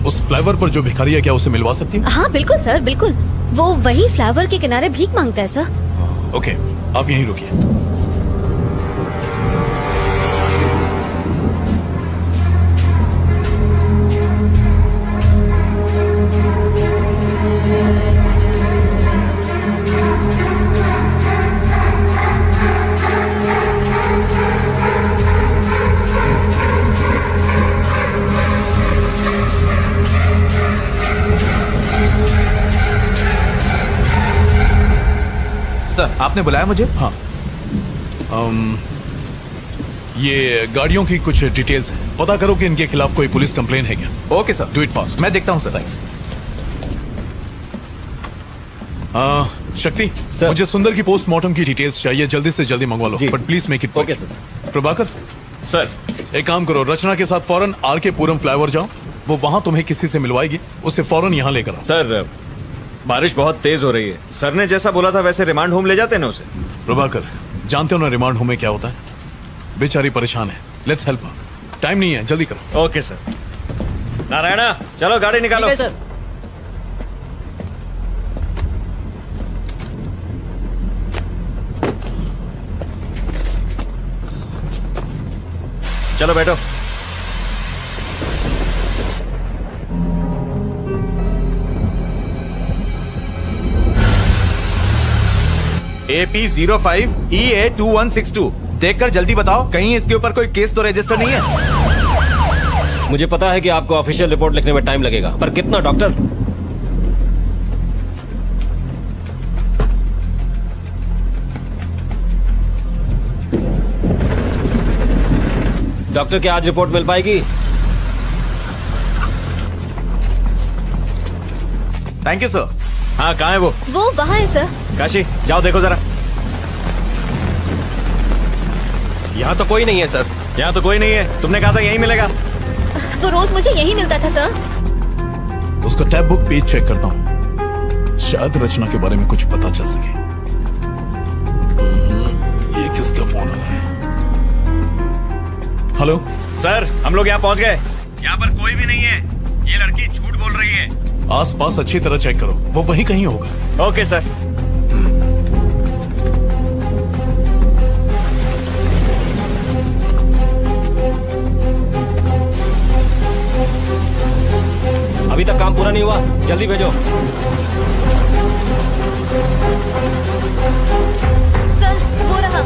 Speaker 12: उस फ्लाईओवर पर जो भिखारी है क्या उसे मिलवा सकती हूँ?
Speaker 2: हाँ बिल्कुल सर, बिल्कुल। वो वही फ्लाईओवर के किनारे भीख मांगता है सर।
Speaker 12: ओके, आप यहीं रुकिए।
Speaker 3: सर, आपने बुलाया मुझे?
Speaker 12: हाँ। ये गाड़ियों की कुछ डिटेल्स हैं, पता करो कि इनके खिलाफ कोई पुलिस कंप्लेन है क्या?
Speaker 3: Okay sir,
Speaker 12: do it fast.
Speaker 3: मैं देखता हूँ सर।
Speaker 12: थैंक्स। शक्ति सर, मुझे सुंदर की पोस्टमार्टम की डिटेल्स चाहिए, जल्दी से जल्दी मंगवा लो, but please make it.
Speaker 9: Okay sir.
Speaker 12: Prabhakar
Speaker 3: sir,
Speaker 12: एक काम करो, रचना के साथ फौरन आर के पुरम फ्लाईओवर जाओ, वो वहां तुम्हें किसी से मिलवाएगी, उसे फौरन यहाँ लेकर आओ।
Speaker 3: सर बारिश बहुत तेज हो रही है, सर ने जैसा बोला था वैसे रिमांड होम ले जाते ना उसे।
Speaker 12: प्रभाकर, जानते हो ना रिमांड होम में क्या होता है? बेचारी परेशान है, लेट्स हेल्प। टाइम नहीं है, जल्दी करो।
Speaker 3: Okay sir. नारायणा, चलो गाड़ी निकालो।
Speaker 5: सर।
Speaker 3: चलो बैठो। AP05 EA2162 देखकर जल्दी बताओ, कहीं इसके ऊपर कोई केस तो रजिस्टर नहीं है?
Speaker 9: मुझे पता है कि आपको ऑफिशियल रिपोर्ट लिखने में टाइम लगेगा, पर कितना डॉक्टर? डॉक्टर, क्या आज रिपोर्ट मिल पाएगी?
Speaker 3: Thank you sir. हाँ, कहाँ है वो?
Speaker 2: वो वहाँ है सर।
Speaker 3: काशी, जाओ देखो जरा।
Speaker 9: यहाँ तो कोई नहीं है सर।
Speaker 3: यहाँ तो कोई नहीं है, तुमने कहा था यहीं मिलेगा।
Speaker 2: वो रोज मुझे यही मिलता था सर।
Speaker 12: उसका टैब बुक पेज चेक करता हूँ, शायद रचना के बारे में कुछ पता चल सके। ये किसका फोन आ रहा है? हेलो
Speaker 3: सर, हम लोग यहाँ पहुँच गए। यहाँ पर कोई भी नहीं है, ये लड़की झूठ बोल रही है।
Speaker 12: आसपास अच्छी तरह चेक करो, वो वहीं कहीं होगा।
Speaker 3: Okay sir.
Speaker 9: अभी तक काम पूरा नहीं हुआ, जल्दी भेजो।
Speaker 2: सर, वो रहा।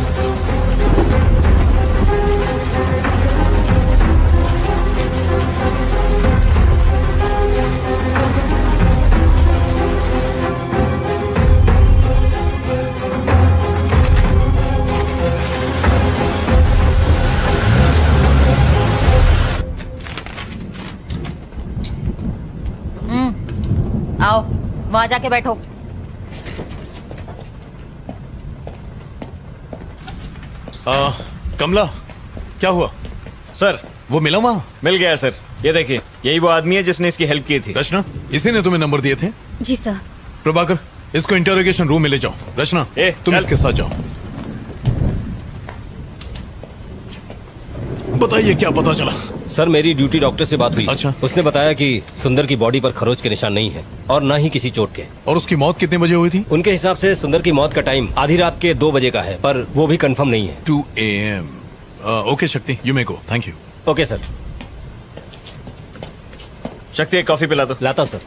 Speaker 1: आओ, वहां जाके बैठो।
Speaker 12: कमला, क्या हुआ?
Speaker 3: सर,
Speaker 12: वो मिला वहाँ?
Speaker 3: मिल गया सर। ये देखिए, यही वो आदमी है जिसने इसकी हेल्प की थी।
Speaker 12: रचना, इसी ने तुम्हें नंबर दिए थे?
Speaker 2: जी सर।
Speaker 12: प्रभाकर, इसको इंटरोगेशन रूम में ले जाओ। रचना, तुम
Speaker 3: चल।
Speaker 12: इसके साथ जाओ। बताइए क्या पता चला?
Speaker 9: सर, मेरी ड्यूटी डॉक्टर से बात हुई।
Speaker 12: अच्छा।
Speaker 9: उसने बताया कि सुंदर की बॉडी पर खरोच के निशान नहीं है और ना ही किसी चोट के।
Speaker 12: और उसकी मौत कितने बजे हुई थी?
Speaker 9: उनके हिसाब से सुंदर की मौत का टाइम आधी रात के 2 बजे का है, पर वो भी कंफर्म नहीं है।
Speaker 12: 2 AM। ओके शक्ति, you may go. Thank you.
Speaker 9: Okay sir.
Speaker 3: शक्ति, एक कॉफी पिला दो।
Speaker 9: लाता सर।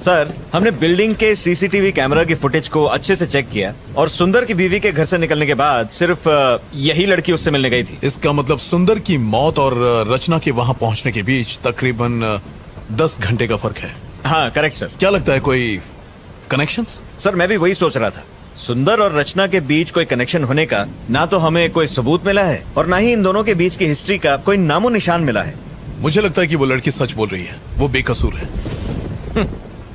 Speaker 3: सर, हमने बिल्डिंग के सीसीटीवी कैमरा की फुटेज को अच्छे से चेक किया और सुंदर की बीवी के घर से निकलने के बाद सिर्फ यही लड़की उससे मिलने गई थी।
Speaker 12: इसका मतलब सुंदर की मौत और रचना के वहां पहुंचने के बीच तकरीबन 10 घंटे का फर्क है।
Speaker 3: हाँ, करेक्ट सर।
Speaker 12: क्या लगता है कोई कनेक्शंस?
Speaker 3: सर मैं भी वही सोच रहा था। सुंदर और रचना के बीच कोई कनेक्शन होने का ना तो हमें कोई सबूत मिला है और ना ही इन दोनों के बीच की हिस्ट्री का कोई नामो निशान मिला है।
Speaker 12: मुझे लगता है कि वो लड़की सच बोल रही है, वो बेकसूर है।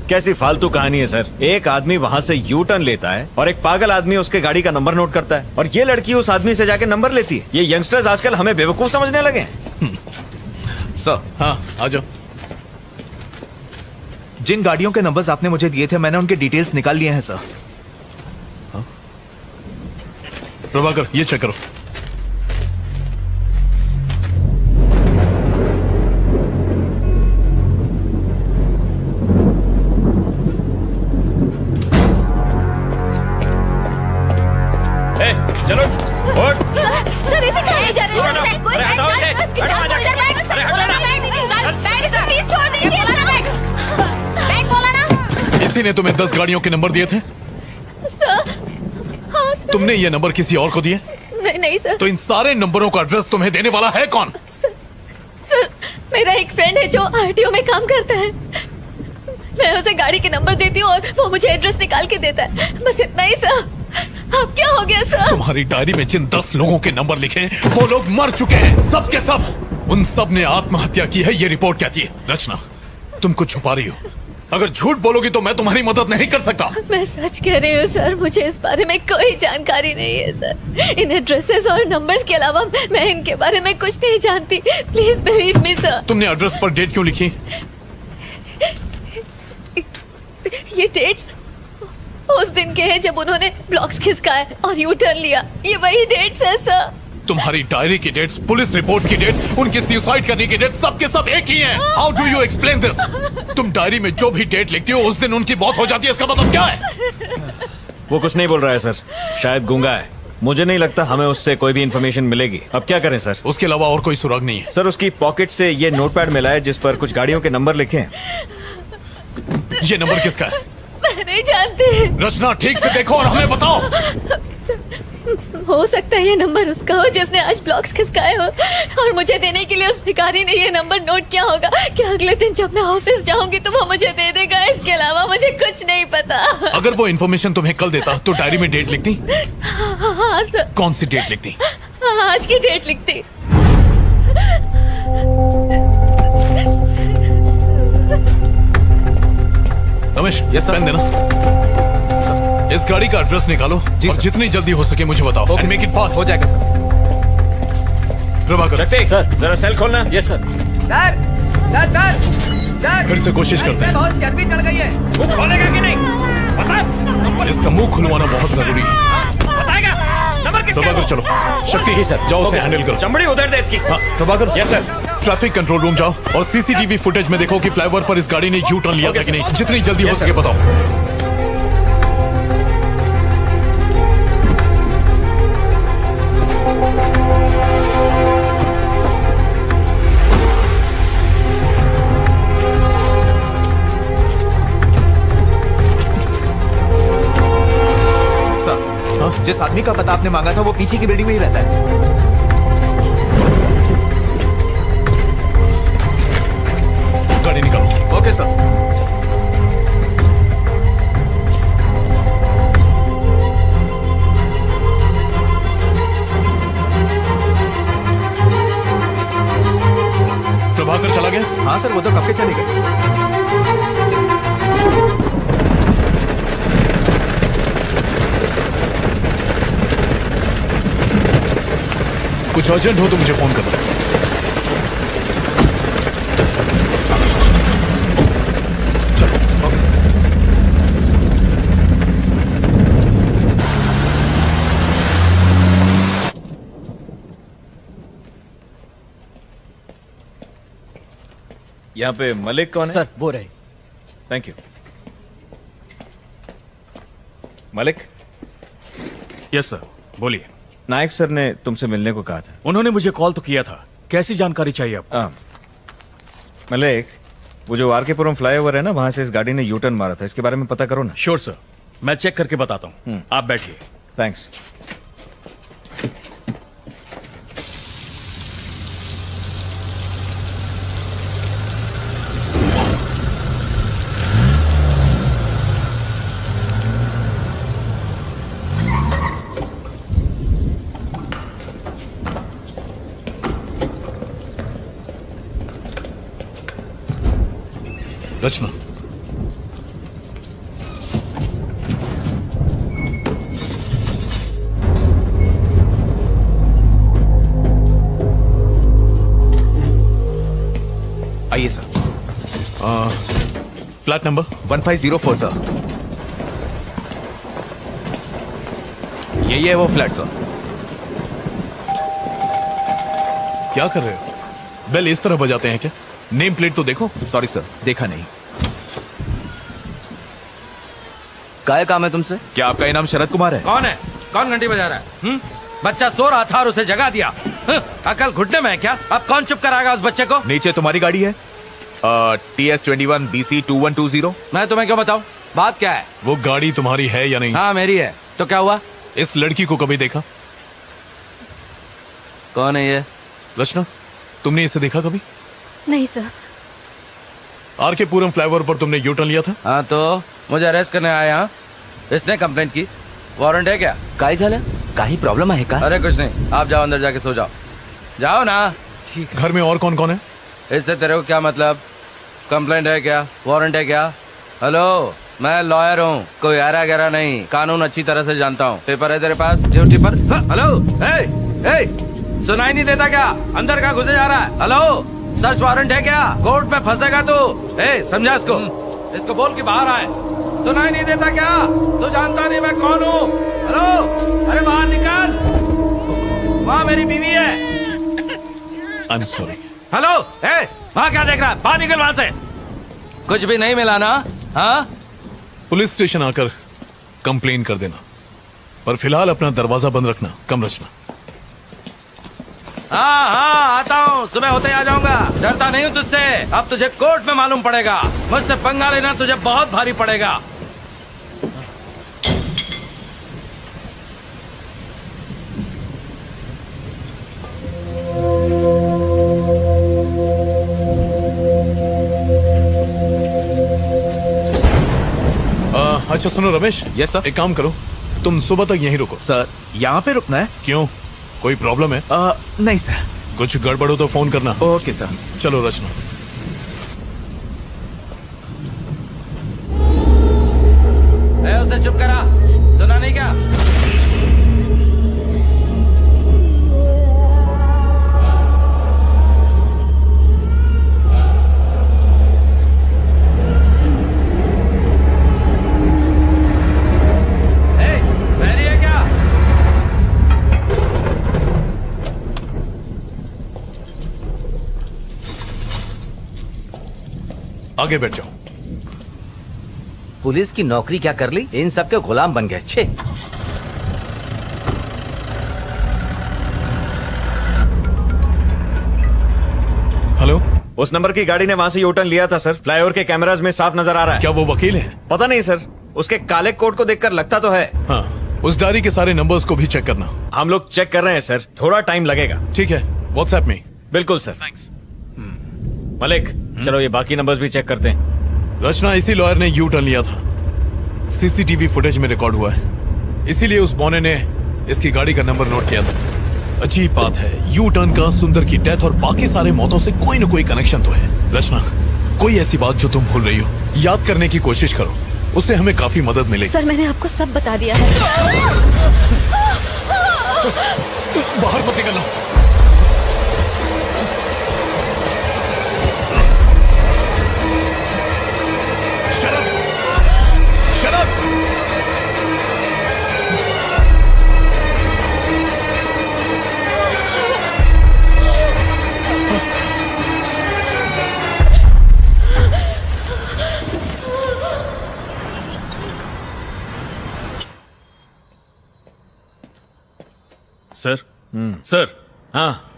Speaker 3: कैसी फालतू कहानी है सर। एक आदमी वहाँ से यू टर्न लेता है और एक पागल आदमी उसके गाड़ी का नंबर नोट करता है और ये लड़की उस आदमी से जाके नंबर लेती है। ये यंगस्टर्स आजकल हमें बेवकूफ समझने लगे हैं।
Speaker 6: सर,
Speaker 12: हाँ आ जाओ।
Speaker 13: जिन गाड़ियों के नंबर्स आपने मुझे दिए थे मैंने उनके डिटेल्स निकाल लिए हैं सर।
Speaker 12: प्रभाकर ये चेक करो।
Speaker 3: चलो उठ।
Speaker 2: सर इसे कहाँ ले जा रहे हैं? सर, कोई
Speaker 3: अरे हटाओ इसे,
Speaker 2: बैग
Speaker 3: हटाओ
Speaker 2: इधर बैग,
Speaker 3: अरे हटाओ ना।
Speaker 2: बैग इसे प्लीज छोड़ दीजिए सर, बैग बोला ना।
Speaker 12: इसी ने तुम्हें 10 गाड़ियों के नंबर दिए थे?
Speaker 2: सर, हाँ सर।
Speaker 12: तुमने ये नंबर किसी और को दिए?
Speaker 2: नहीं सर।
Speaker 12: तो इन सारे नंबरों का एड्रेस तुम्हें देने वाला है कौन?
Speaker 2: सर मेरा एक फ्रेंड है जो आरटीओ में काम करता है। मैं उसे गाड़ी के नंबर देती हूँ और वो मुझे एड्रेस निकाल के देता है, बस इतना ही सर। अब क्या हो गया सर?
Speaker 12: तुम्हारी डायरी में जिन 10 लोगों के नंबर लिखे हैं वो लोग मर चुके हैं, सब के सब। उन सब ने आत्महत्या की है, ये रिपोर्ट कहती है। रचना तुम कुछ छुपा रही हो। अगर झूठ बोलोगी तो मैं तुम्हारी मदद नहीं कर सकता।
Speaker 2: मैं सच कह रही हूँ सर, मुझे इस बारे में कोई जानकारी नहीं है सर। इन एड्रेसेस और नंबर्स के अलावा मैं इनके बारे में कुछ नहीं जानती। Please believe me sir.
Speaker 12: तुमने एड्रेस पर डेट क्यों लिखी?
Speaker 2: ये डेट्स उस दिन के हैं जब उन्होंने ब्लॉक्स खिसकाए और यू टर्न लिया। ये वही डेट्स है सर।
Speaker 12: तुम्हारी डायरी की डेट्स, पुलिस रिपोर्ट्स की डेट्स, उनकी सुसाइड करने की डेट्स, सब के सब एक ही हैं। How do you explain this? तुम डायरी में जो भी डेट लिखती हो उस दिन उनकी मौत हो जाती है, इसका मतलब क्या है?
Speaker 3: वो कुछ नहीं बोल रहा है सर, शायद गूंगा है। मुझे नहीं लगता हमें उससे कोई भी इंफॉर्मेशन मिलेगी। अब क्या करें सर?
Speaker 12: उसके अलावा और कोई सुराग नहीं है?
Speaker 3: सर उसकी पॉकेट से ये नोटपैड मिला है जिस पर कुछ गाड़ियों के नंबर लिखे हैं।
Speaker 12: ये नंबर किसका है?
Speaker 2: मैं नहीं जानती।
Speaker 12: रचना ठीक से देखो और हमें बताओ।
Speaker 2: हो सकता है ये नंबर उसका हो जिसने आज ब्लॉक्स खिसकाए हो और मुझे देने के लिए उस भिखारी ने ये नंबर नोट किया होगा कि अगले दिन जब मैं ऑफिस जाऊंगी तो वो मुझे दे देगा। इसके अलावा मुझे कुछ नहीं पता।
Speaker 12: अगर वो इन्फॉर्मेशन तुम्हें कल देता तो डायरी में डेट लिखती?
Speaker 2: हाँ सर।
Speaker 12: कौन सी डेट लिखती?
Speaker 2: आज की डेट लिखती।
Speaker 12: रमेश पेन देना। इस गाड़ी का एड्रेस निकालो और जितनी जल्दी हो सके मुझे बताओ। And make it fast.
Speaker 13: हो जाएगा सर।
Speaker 12: प्रभाकर
Speaker 3: सर जरा सेल खोलना।
Speaker 5: Yes sir. Sir sir sir sir
Speaker 12: फिर से कोशिश करते हैं।
Speaker 5: बहुत चर्बी चढ़ गई है।
Speaker 3: वो खोलेगा कि नहीं बता।
Speaker 12: इसका मुंह खुलवाना बहुत जरूरी है।
Speaker 3: बताएगा नंबर किसका?
Speaker 12: प्रभाकर चलो। शक्ति जी सर जाओ, उसे हैंडल करो।
Speaker 3: चमड़ी उधर दे इसकी।
Speaker 12: हाँ Prabhakar.
Speaker 3: Yes sir.
Speaker 12: Traffic control room जाओ और सीसीटीवी फुटेज में देखो कि फ्लाईओवर पर इस गाड़ी ने यू टर्न लिया था कि नहीं। जितनी जल्दी हो सके बताओ।
Speaker 13: सर, जिस आदमी का पता आपने मांगा था वो पीछे की बिल्डिंग में ही रहता है।
Speaker 12: गाड़ी निकालो।
Speaker 13: Okay sir.
Speaker 12: प्रभाकर चला गया?
Speaker 13: हाँ सर, वो तो कब के चले गए।
Speaker 12: कुछ अर्जेंट हो तो मुझे फोन करना।
Speaker 3: यहाँ पे मलिक कौन है?
Speaker 5: सर वो रहे।
Speaker 3: Thank you. Malik.
Speaker 6: Yes sir बोलिए।
Speaker 3: नायक सर ने तुमसे मिलने को कहा था।
Speaker 6: उन्होंने मुझे कॉल तो किया था। कैसी जानकारी चाहिए आपको?
Speaker 3: मलिक, वो जो आरकेपुरम फ्लाईओवर है ना, वहां से इस गाड़ी ने यू टर्न मारा था, इसके बारे में पता करो ना।
Speaker 6: श्योर सर, मैं चेक करके बताता हूँ। आप बैठिए।
Speaker 3: थैंक्स।
Speaker 12: रचना,
Speaker 13: आइए सर।
Speaker 12: Flat number
Speaker 13: 1504 sir. यही है वो फ्लैट सर।
Speaker 12: क्या कर रहे हो? बेल इस तरह बजाते हैं क्या? नेम प्लेट तो देखो।
Speaker 13: सॉरी सर, देखा नहीं।
Speaker 7: क्या काम है तुमसे?
Speaker 13: क्या आपका नाम शरद कुमार है?
Speaker 9: कौन है? कौन घंटी बजा रहा है? बच्चा सो रहा था और उसे जगा दिया। अकल घुटने में है क्या? अब कौन चुप कराएगा उस बच्चे को?
Speaker 13: नीचे तुम्हारी गाड़ी है TS21 BC 2120।
Speaker 9: मैं तुम्हें क्यों बताऊं? बात क्या है?
Speaker 12: वो गाड़ी तुम्हारी है या नहीं?
Speaker 9: हाँ मेरी है। तो क्या हुआ?
Speaker 12: इस लड़की को कभी देखा?
Speaker 9: कौन है ये?
Speaker 12: रचना, तुमने इसे देखा कभी?
Speaker 2: नहीं सर।
Speaker 12: आर के पूरम फ्लाईओवर पर तुमने यू टर्न लिया था?
Speaker 9: हाँ तो मुझे अरेस्ट करने आया। हाँ इसने कंप्लेंट की। वारंट है क्या?
Speaker 7: काय झालं? काही प्रॉब्लम आहे का?
Speaker 9: अरे कुछ नहीं, आप जाओ अंदर जाके सो जाओ। जाओ ना।
Speaker 12: ठीक। घर में और कौन कौन है?
Speaker 9: इससे तेरे को क्या मतलब? कंप्लेंट है क्या? वारंट है क्या? हेलो, मैं लॉयर हूँ, कोई आरा गहरा नहीं, कानून अच्छी तरह से जानता हूँ। पेपर है तेरे पास? ड्यूटी पर? हेलो, सुनाई नहीं देता क्या? अंदर का घुसे जा रहा है? हेलो, सर्च वारंट है क्या? कोर्ट में फंसेगा तू। समझा इसको बोल के बाहर आए। सुनाई नहीं देता क्या? तू जानता नहीं मैं कौन हूँ? हेलो, अरे बाहर निकल, वहाँ मेरी बीवी है।
Speaker 12: I am sorry.
Speaker 9: हेलो, वहाँ क्या देख रहा है? बाहर निकल वहाँ से। कुछ भी नहीं मिला ना? हाँ,
Speaker 12: पुलिस स्टेशन आकर कंप्लेन कर देना, पर फिलहाल अपना दरवाजा बंद रखना। कम रचना।
Speaker 9: हाँ आता हूँ, सुबह होते ही आ जाऊंगा। डरता नहीं हूँ तुझसे। अब तुझे कोर्ट में मालूम पड़ेगा। मुझसे पंगा लेना तुझे बहुत भारी पड़ेगा।
Speaker 12: अच्छा सुनो रमेश।
Speaker 13: Yes sir.
Speaker 12: एक काम करो, तुम सुबह तक यहीं रुको।
Speaker 13: सर यहाँ पे रुकना है?
Speaker 12: क्यों, कोई प्रॉब्लम है?
Speaker 13: नहीं सर।
Speaker 12: कुछ गड़बड़ हो तो फोन करना।
Speaker 13: Okay sir.
Speaker 12: चलो रचना।
Speaker 9: उसे चुप करा, सुना नहीं क्या?
Speaker 12: आगे बैठ जाओ।
Speaker 7: पुलिस की नौकरी क्या कर ली? इन सब के गुलाम बन गए। छे।
Speaker 3: हेलो, उस नंबर की गाड़ी ने वहां से यू टर्न लिया था सर। फ्लाईओवर के कैमराज में साफ नजर आ रहा है।
Speaker 12: क्या वो वकील है?
Speaker 3: पता नहीं सर, उसके काले कोट को देखकर लगता तो है।
Speaker 12: हाँ, उस डायरी के सारे नंबर्स को भी चेक करना।
Speaker 3: हम लोग चेक कर रहे हैं सर, थोड़ा टाइम लगेगा।
Speaker 12: ठीक है, व्हाट्सएप में।
Speaker 3: बिल्कुल सर।
Speaker 12: थैंक्स।
Speaker 3: मलिक, चलो ये बाकी नंबर्स भी चेक करते हैं।
Speaker 12: रचना, इसी लॉयर ने यू टर्न लिया था, सीसीटीवी फुटेज में रिकॉर्ड हुआ है, इसीलिए उस बौने ने इसकी गाड़ी का नंबर नोट किया था। अजीब बात है, यू टर्न का सुंदर की डेथ और बाकी सारे मौतों से कोई न कोई कनेक्शन तो है। रचना, कोई ऐसी बात जो तुम भूल रही हो, याद करने की कोशिश करो, उससे हमें काफी मदद मिलेगी।
Speaker 2: सर मैंने आपको सब बता दिया है।
Speaker 12: बाहर मत निकलना।
Speaker 3: सर। सर। हाँ,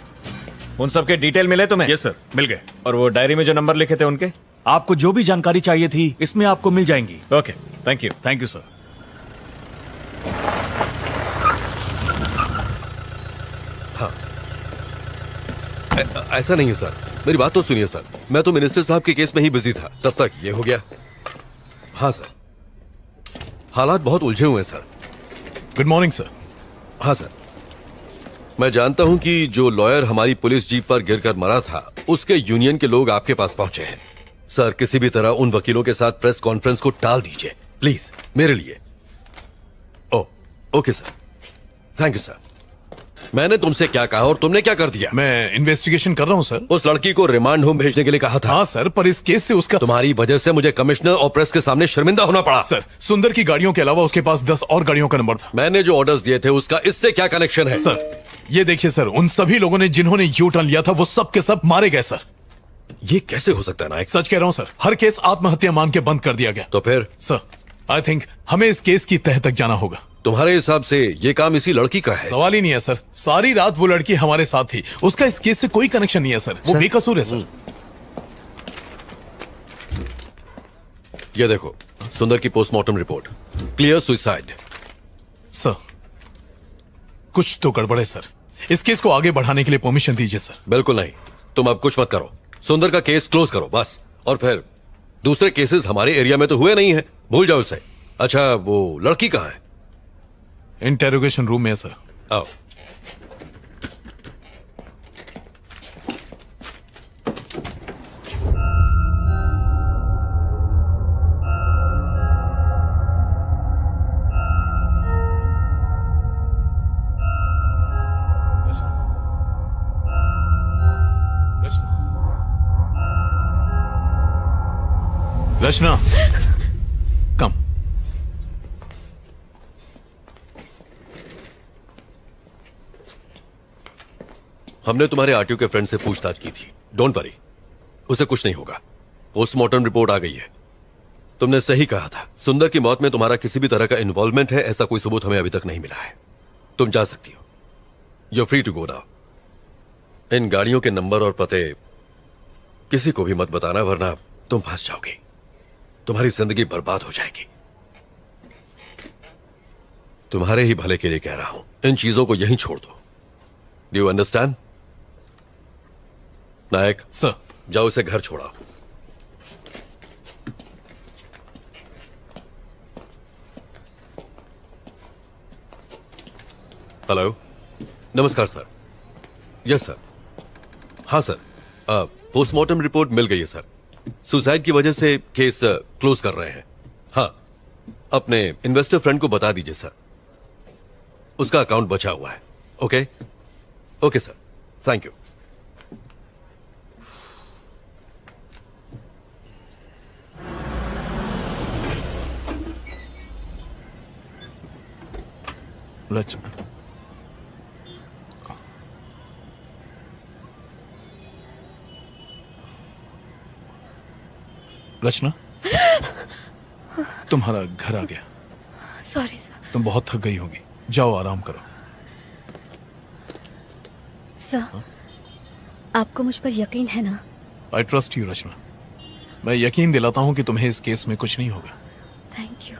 Speaker 3: उन सब के डिटेल मिले तुम्हें?
Speaker 12: यस सर, मिल गए।
Speaker 3: और वो डायरी में जो नंबर लिखे थे उनके?
Speaker 13: आपको जो भी जानकारी चाहिए थी इसमें आपको मिल जाएंगी।
Speaker 3: Okay, thank you.
Speaker 12: Thank you sir.
Speaker 11: हाँ, ऐसा नहीं है सर, मेरी बात तो सुनिए सर। मैं तो मिनिस्टर साहब के केस में ही बिजी था, तब तक ये हो गया। हाँ सर, हालात बहुत उलझे हुए हैं सर।
Speaker 12: Good morning sir.
Speaker 11: हाँ सर, मैं जानता हूं कि जो लॉयर हमारी पुलिस जीप पर गिरकर मरा था, उसके यूनियन के लोग आपके पास पहुंचे हैं। सर किसी भी तरह उन वकीलों के साथ प्रेस कॉन्फ्रेंस को टाल दीजिए प्लीज, मेरे लिए। Oh okay sir, thank you sir. मैंने तुमसे क्या कहा और तुमने क्या कर दिया?
Speaker 12: मैं इन्वेस्टिगेशन कर रहा हूं सर।
Speaker 11: उस लड़की को रिमांड होम भेजने के लिए कहा था।
Speaker 12: हाँ सर, पर इस केस से उसका
Speaker 11: तुम्हारी वजह से मुझे कमिश्नर और प्रेस के सामने शर्मिंदा होना पड़ा।
Speaker 12: सर, सुंदर की गाड़ियों के अलावा उसके पास 10 और गाड़ियों का नंबर था।
Speaker 11: मैंने जो ऑर्डर्स दिए थे उसका इससे क्या कनेक्शन है?
Speaker 12: सर ये देखिए सर, उन सभी लोगों ने जिन्होंने यू टर्न लिया था वो सब के सब मारे गए सर।
Speaker 11: ये कैसे हो सकता है नायक?
Speaker 12: सच कह रहा हूं सर, हर केस आत्महत्या मान के बंद कर दिया गया।
Speaker 11: तो फिर?
Speaker 12: सर आई थिंक हमें इस केस की तह तक जाना होगा।
Speaker 11: तुम्हारे हिसाब से ये काम इसी लड़की का है?
Speaker 12: सवाल ही नहीं है सर, सारी रात वो लड़की हमारे साथ थी, उसका इस केस से कोई कनेक्शन नहीं है सर, वो बेकसूर है सर।
Speaker 11: ये देखो, सुंदर की postmortem report, clear suicide.
Speaker 12: Sir कुछ तो गड़बड़ है सर, इस केस को आगे बढ़ाने के लिए परमिशन दीजिए सर।
Speaker 11: बिल्कुल नहीं, तुम अब कुछ मत करो, सुंदर का केस क्लोज करो बस। और फिर दूसरे केसेस हमारे एरिया में तो हुए नहीं है, भूल जाओ उसे। अच्छा वो लड़की कहाँ है?
Speaker 12: इंटेरोगेशन रूम में है सर।
Speaker 11: आओ।
Speaker 12: रचना कम।
Speaker 11: हमने तुम्हारे आरटीओ के फ्रेंड से पूछताछ की थी, डोंट वरी, उसे कुछ नहीं होगा। पोस्टमार्टम रिपोर्ट आ गई है। तुमने सही कहा था, सुंदर की मौत में तुम्हारा किसी भी तरह का इन्वॉल्वमेंट है ऐसा कोई सबूत हमें अभी तक नहीं मिला है। तुम जा सकती हो, you are free to go now. इन गाड़ियों के नंबर और पते किसी को भी मत बताना, वरना तुम फंस जाओगे, तुम्हारी जिंदगी बर्बाद हो जाएगी। तुम्हारे ही भले के लिए कह रहा हूं, इन चीजों को यहीं छोड़ दो। Do you understand? Nayak
Speaker 12: sir,
Speaker 11: जाओ उसे घर छोड़ा। हेलो, नमस्कार सर। Yes sir. हाँ सर, पोस्टमार्टम रिपोर्ट मिल गई है सर। सुसाइड की वजह से केस क्लोज कर रहे हैं। हाँ, अपने इन्वेस्टर फ्रेंड को बता दीजिए सर, उसका अकाउंट बचा हुआ है। Okay okay sir, thank you.
Speaker 12: Rachna, तुम्हारा घर आ गया।
Speaker 2: Sorry sir.
Speaker 12: तुम बहुत थक गई होगी, जाओ आराम करो।
Speaker 2: सर, आपको मुझ पर यकीन है ना?
Speaker 12: आई ट्रस्ट यू रचना, मैं यकीन दिलाता हूं कि तुम्हें इस केस में कुछ नहीं होगा।
Speaker 2: Thank you.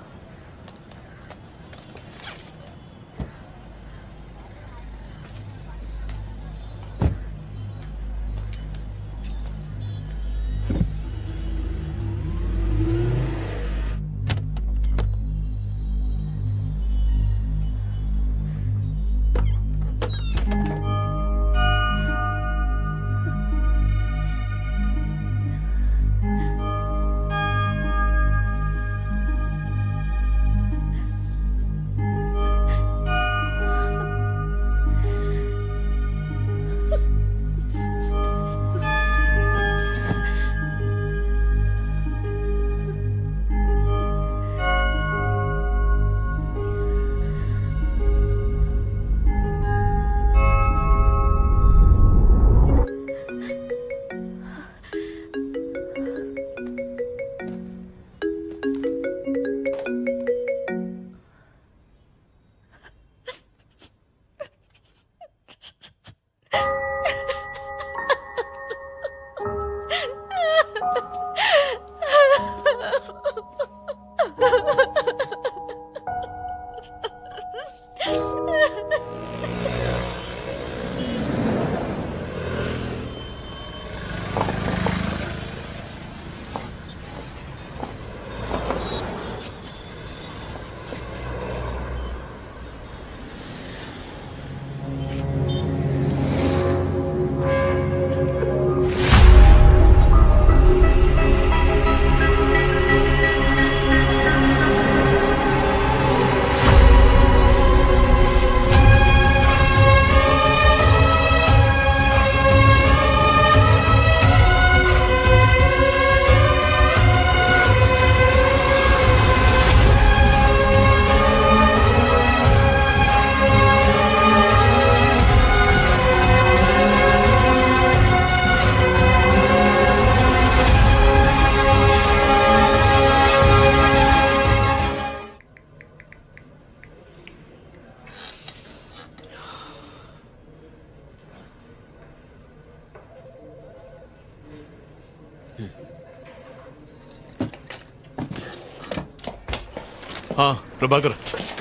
Speaker 12: हाँ प्रभाकर,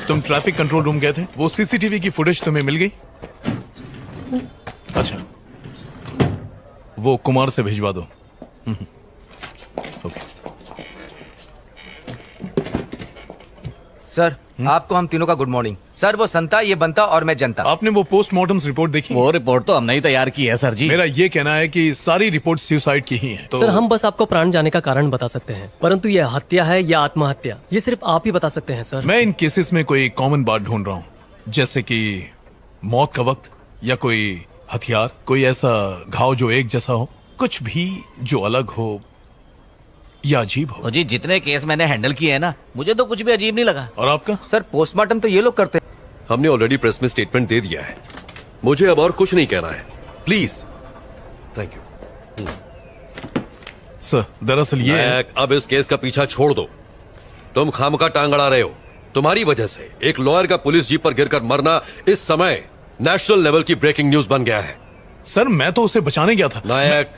Speaker 12: तुम ट्रैफिक कंट्रोल रूम गए थे, वो सीसीटीवी की फुटेज तुम्हें मिल गई? अच्छा, वो कुमार से भिजवा दो। ओके।
Speaker 14: सर आपको हम तीनों का गुड मॉर्निंग। सर वो संता, ये बनता और मैं जनता।
Speaker 12: आपने वो पोस्टमार्टम रिपोर्ट देखी?
Speaker 6: वो रिपोर्ट तो हमने ही तैयार की है सर जी।
Speaker 12: मेरा ये कहना है कि सारी रिपोर्ट सुसाइड की ही है। तो
Speaker 5: सर हम बस आपको प्राण जाने का कारण बता सकते हैं, परंतु ये हत्या है या आत्महत्या ये सिर्फ आप ही बता सकते हैं सर।
Speaker 12: मैं इन केसेस में कोई कॉमन बात ढूंढ रहा हूँ, जैसे कि मौत का वक्त या कोई हथियार, कोई ऐसा घाव जो एक जैसा हो, कुछ भी जो अलग हो या अजीब हो।
Speaker 14: जी जितने केस मैंने हैंडल किए हैं ना, मुझे तो कुछ भी अजीब नहीं लगा।
Speaker 12: और आपका?
Speaker 14: सर पोस्टमार्टम तो ये लोग करते हैं।
Speaker 11: हमने ऑलरेडी प्रेस में स्टेटमेंट दे दिया है, मुझे अब और कुछ नहीं कहना है, प्लीज। Thank you
Speaker 12: sir. दरअसल ये
Speaker 11: अब इस केस का पीछा छोड़ दो। तुम खामखा टांग अड़ा रहे हो। तुम्हारी वजह से एक लॉयर का पुलिस जीप पर गिरकर मरना इस समय नेशनल लेवल की ब्रेकिंग न्यूज बन गया है।
Speaker 12: सर मैं तो उसे बचाने गया था।
Speaker 11: नायक,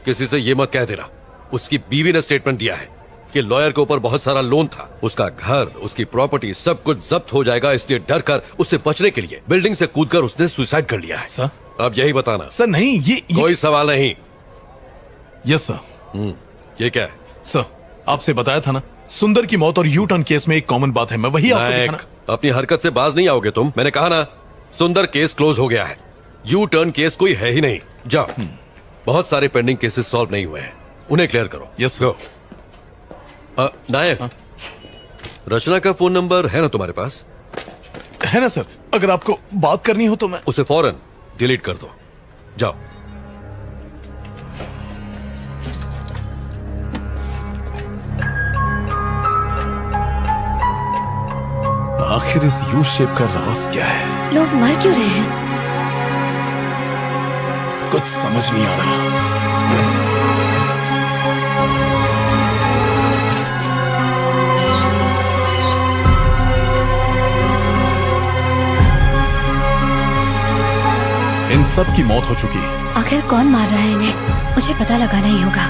Speaker 11: किसी से ये मत कह देना। उसकी बीवी ने स्टेटमेंट दिया है कि लॉयर के ऊपर बहुत सारा लोन था, उसका घर, उसकी प्रॉपर्टी सब कुछ जब्त हो जाएगा, इसलिए डर कर उससे बचने के लिए बिल्डिंग से कूदकर उसने सुसाइड कर लिया है।
Speaker 12: सर
Speaker 11: अब यही बताना।
Speaker 12: सर नहीं, ये
Speaker 11: कोई सवाल नहीं।
Speaker 12: Yes sir.
Speaker 11: ये क्या है?
Speaker 12: सर आपसे बताया था ना, सुंदर की मौत और यू टर्न केस में एक कॉमन बात है, मैं वही आपको
Speaker 11: नायक,
Speaker 12: दिखाना।
Speaker 11: अपनी हरकत से बाज नहीं आओगे तुम। मैंने कहा ना, सुंदर केस क्लोज हो गया है, यू टर्न केस कोई है ही नहीं। जाओ, बहुत सारे पेंडिंग केसेस सॉल्व नहीं हुए हैं, उन्हें क्लियर करो।
Speaker 12: Yes
Speaker 11: go. नायक, रचना का फोन नंबर है ना तुम्हारे पास?
Speaker 12: है ना सर, अगर आपको बात करनी हो तो मैं
Speaker 11: उसे फौरन डिलीट कर दो। जाओ।
Speaker 12: आखिर इस यू शेप का राज क्या है?
Speaker 2: लोग मर क्यों रहे हैं?
Speaker 12: कुछ समझ नहीं आ रहा। इन सब की मौत हो चुकी है।
Speaker 2: आखिर कौन मार रहा है इन्हें? मुझे पता लगाना ही होगा।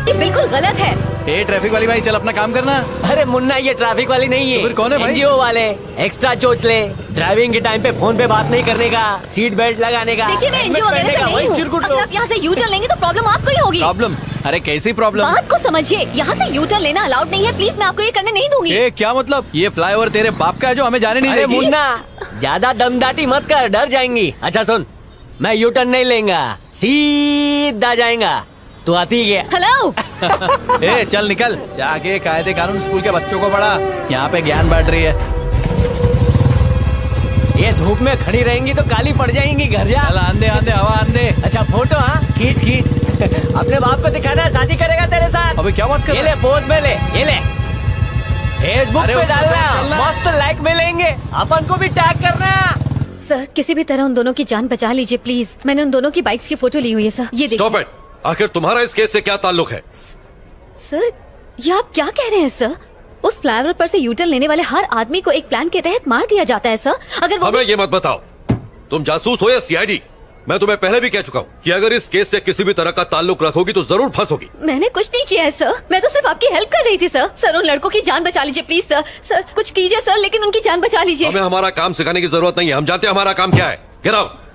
Speaker 2: ये बिल्कुल गलत है।
Speaker 14: ए ट्रैफिक वाली भाई, चल अपना काम करना।
Speaker 7: अरे मुन्ना, ये ट्रैफिक वाली नहीं है।
Speaker 14: तो फिर कौन है भाई?
Speaker 7: एनजीओ वाले। एक्स्ट्रा चोचले, ड्राइविंग के टाइम पे फोन पे बात नहीं करने का, सीट बेल्ट लगाने का।
Speaker 2: देखिए मैं एनजीओ वगैरह से नहीं हूँ। अगर आप यहाँ से यू टर्न लेंगे तो प्रॉब्लम आपको ही होगी।
Speaker 14: प्रॉब्लम? अरे कैसी प्रॉब्लम?
Speaker 2: बात को समझिए, यहाँ से यू टर्न लेना अलाउड नहीं है। प्लीज मैं आपको ये करने नहीं दूंगी।
Speaker 14: ए क्या मतलब? ये फ्लाईओवर तेरे बाप का है जो हमें जाने नहीं
Speaker 7: अरे
Speaker 14: देगी?
Speaker 7: मुन्ना, ज्यादा दमदाटी मत कर, डर जाएंगी। अच्छा सुन, मैं यू टर्न नहीं लेंगा, सीधा जाएगा। तू आती है?
Speaker 2: हेलो।
Speaker 14: ए चल निकल, जाके कायदे कानून स्कूल के बच्चों को पढ़ा, यहाँ पे ज्ञान बांट रही है।
Speaker 7: ये धूप में खड़ी रहेंगी तो काली पड़ जाएंगी, घर जा।
Speaker 14: चल आंदे आंदे हवा आंदे।
Speaker 7: अच्छा फोटो? हाँ खींच खींच। अपने बाप को दिखाना है, शादी करेगा तेरे साथ।
Speaker 14: अबे क्या बात कर
Speaker 7: ये
Speaker 14: रहा
Speaker 7: ले पोज में ले, ये ले फेसबुक
Speaker 14: अरे
Speaker 7: पे
Speaker 14: उसको
Speaker 7: डालना,
Speaker 14: चल रहा है।
Speaker 7: मस्त लाइक मिलेंगे, अपन को भी टैग करना।
Speaker 2: सर किसी भी तरह उन दोनों की जान बचा लीजिए प्लीज। मैंने उन दोनों की बाइक्स की फोटो ली हुई है सर, ये
Speaker 11: स्टॉप
Speaker 2: देखिए।
Speaker 11: इट। आखिर तुम्हारा इस केस से क्या ताल्लुक है?
Speaker 2: सर ये आप क्या कह रहे हैं सर? उस फ्लाईओवर पर से यूटर्न लेने वाले हर आदमी को एक प्लान के तहत मार दिया जाता है सर। अगर वो
Speaker 11: हमें ये मत बताओ, तुम जासूस हो या सीआईडी। मैं तुम्हें पहले भी कह चुका हूँ कि अगर इस केस से किसी भी तरह का ताल्लुक रखोगी तो जरूर फंसोगी।
Speaker 2: मैंने कुछ नहीं किया है सर, मैं तो सिर्फ आपकी हेल्प कर रही थी सर। सर उन लड़कों की जान बचा लीजिए प्लीज सर। सर कुछ कीजिए सर, लेकिन उनकी जान बचा लीजिए।
Speaker 11: हमें हमारा काम सिखाने की जरूरत नहीं है, हम जानते हैं हमारा काम क्या है। Get out.